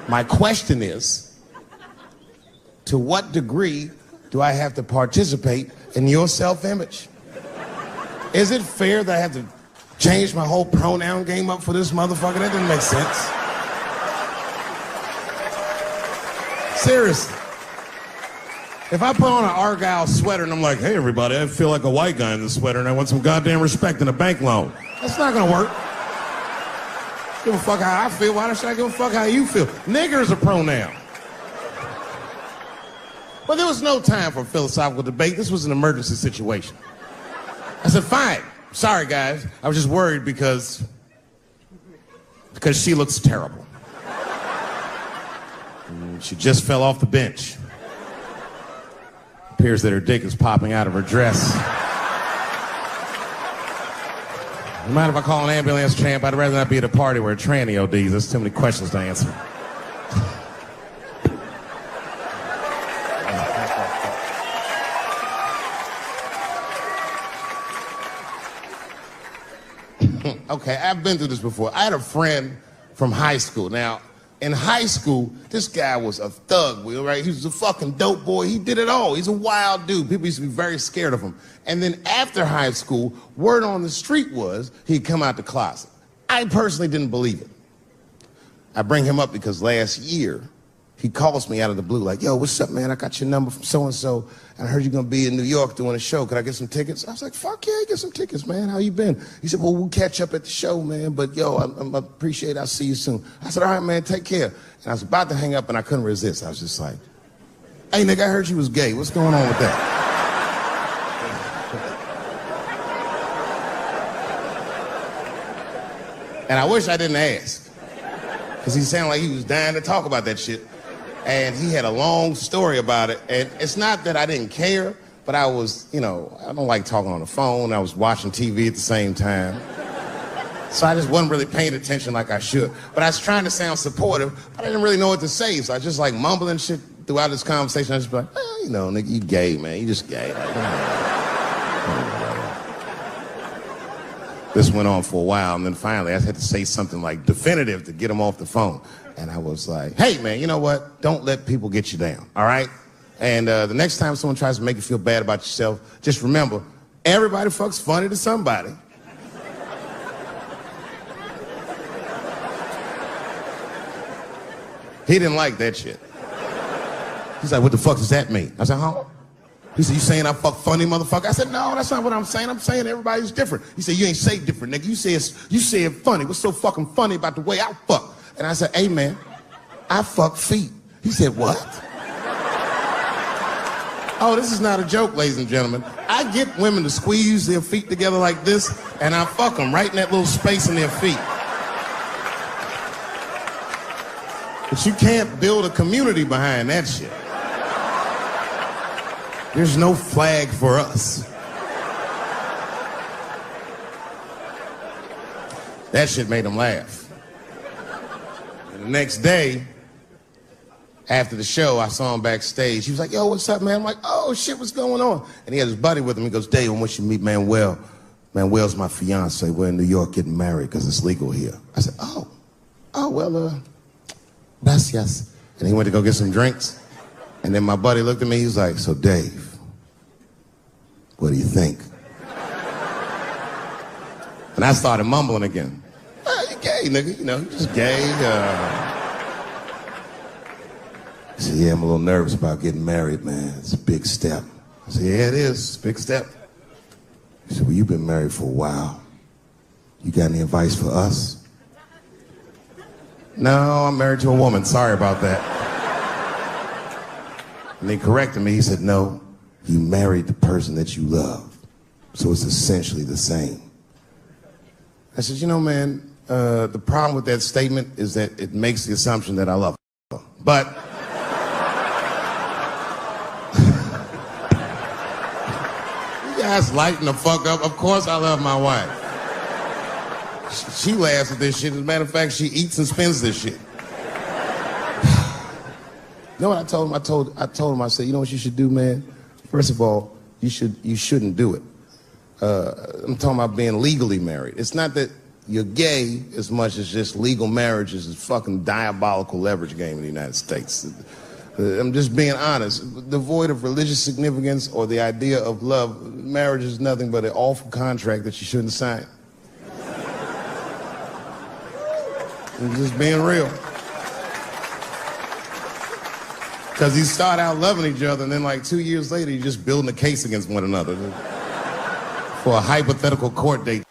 my question is, to what degree do I have to participate in your self-image? Is it fair that I have to change my whole pronoun game up for this motherfucker? That doesn't make sense. Seriously. If I put on an Argyle sweater and I'm like, hey everybody, I feel like a white guy in this sweater and I want some goddamn respect and a bank loan. That's not gonna work. Give a fuck how I feel. Why should I give a fuck how you feel? Nigger is a pronoun. But there was no time for philosophical debate. This was an emergency situation. I said, fine. Sorry, guys. I was just worried because she looks terrible. She just fell off the bench. Appears that her dick is popping out of her dress. You mind if I call an ambulance, champ? I'd rather not be at a party where a tranny ODs. There's too many questions to answer. Okay, I've been through this before. I had a friend from high school. Now, in high school, this guy was a thug, right? He was a fucking dope boy. He did it all. He's a wild dude. People used to be very scared of him. And then after high school, word on the street was he'd come out the closet. I personally didn't believe it. I bring him up because last year, he calls me out of the blue like, yo, what's up, man? I got your number from so-and-so, and I heard you're going to be in New York doing a show. Could I get some tickets? I was like, fuck yeah, get some tickets, man. How you been? He said, well, we'll catch up at the show, man, but yo, I appreciate it. I'll see you soon. I said, all right, man, take care. And I was about to hang up, and I couldn't resist. I was just like, hey, nigga, I heard you was gay. What's going on with that? And I wish I didn't ask, because he sounded like he was dying to talk about that shit. And he had a long story about it. And it's not that I didn't care, but I was, I don't like talking on the phone. I was watching TV at the same time. So I just wasn't really paying attention like I should. But I was trying to sound supportive, but I didn't really know what to say. So I just like mumbling shit throughout this conversation. I just be like, well, nigga, you gay, man. You just gay. This went on for a while, and then finally I had to say something like definitive to get him off the phone. And I was like, hey, man, you know what? Don't let people get you down, all right? And the next time someone tries to make you feel bad about yourself, just remember, everybody fucks funny to somebody. He didn't like that shit. He's like, what the fuck does that mean? I said, huh? He said, you saying I fuck funny, motherfucker? I said, no, that's not what I'm saying. I'm saying everybody's different. He said, you ain't say different, nigga. You said funny. What's so fucking funny about the way I fuck? And I said, hey, man, I fuck feet. He said, what? Oh, this is not a joke, ladies and gentlemen. I get women to squeeze their feet together like this, and I fuck them right in that little space in their feet. But you can't build a community behind that shit. There's no flag for us. That shit made him laugh. And the next day, after the show, I saw him backstage. He was like, yo, what's up, man? I'm like, oh, shit, what's going on? And he had his buddy with him. He goes, Dave, I want you to meet Manuel. Manuel's my fiance. We're in New York getting married because it's legal here. I said, well, gracias. And he went to go get some drinks. And then my buddy looked at me. He was like, so, Dave, what do you think? And I started mumbling again. You gay, nigga. You just gay. He said, yeah, I'm a little nervous about getting married, man. It's a big step. I said, yeah, it is. It's a big step. He said, well, you've been married for a while. You got any advice for us? No, I'm married to a woman. Sorry about that. And he corrected me. He said, no, you married the person that you love. So it's essentially the same. I said, man, the problem with that statement is that it makes the assumption that I love her. But you guys lighten the fuck up. Of course I love my wife. She laughs at this shit. As a matter of fact, she eats and spends this shit. You know what I told him? I told him, I said, you know what you should do, man? First of all, you shouldn't do it. I'm talking about being legally married. It's not that you're gay as much as just legal marriage is a fucking diabolical leverage game in the United States. I'm just being honest. Devoid of religious significance or the idea of love, marriage is nothing but an awful contract that you shouldn't sign. I'm just being real. Because you start out loving each other, and then like 2 years later, you're just building a case against one another for a hypothetical court date.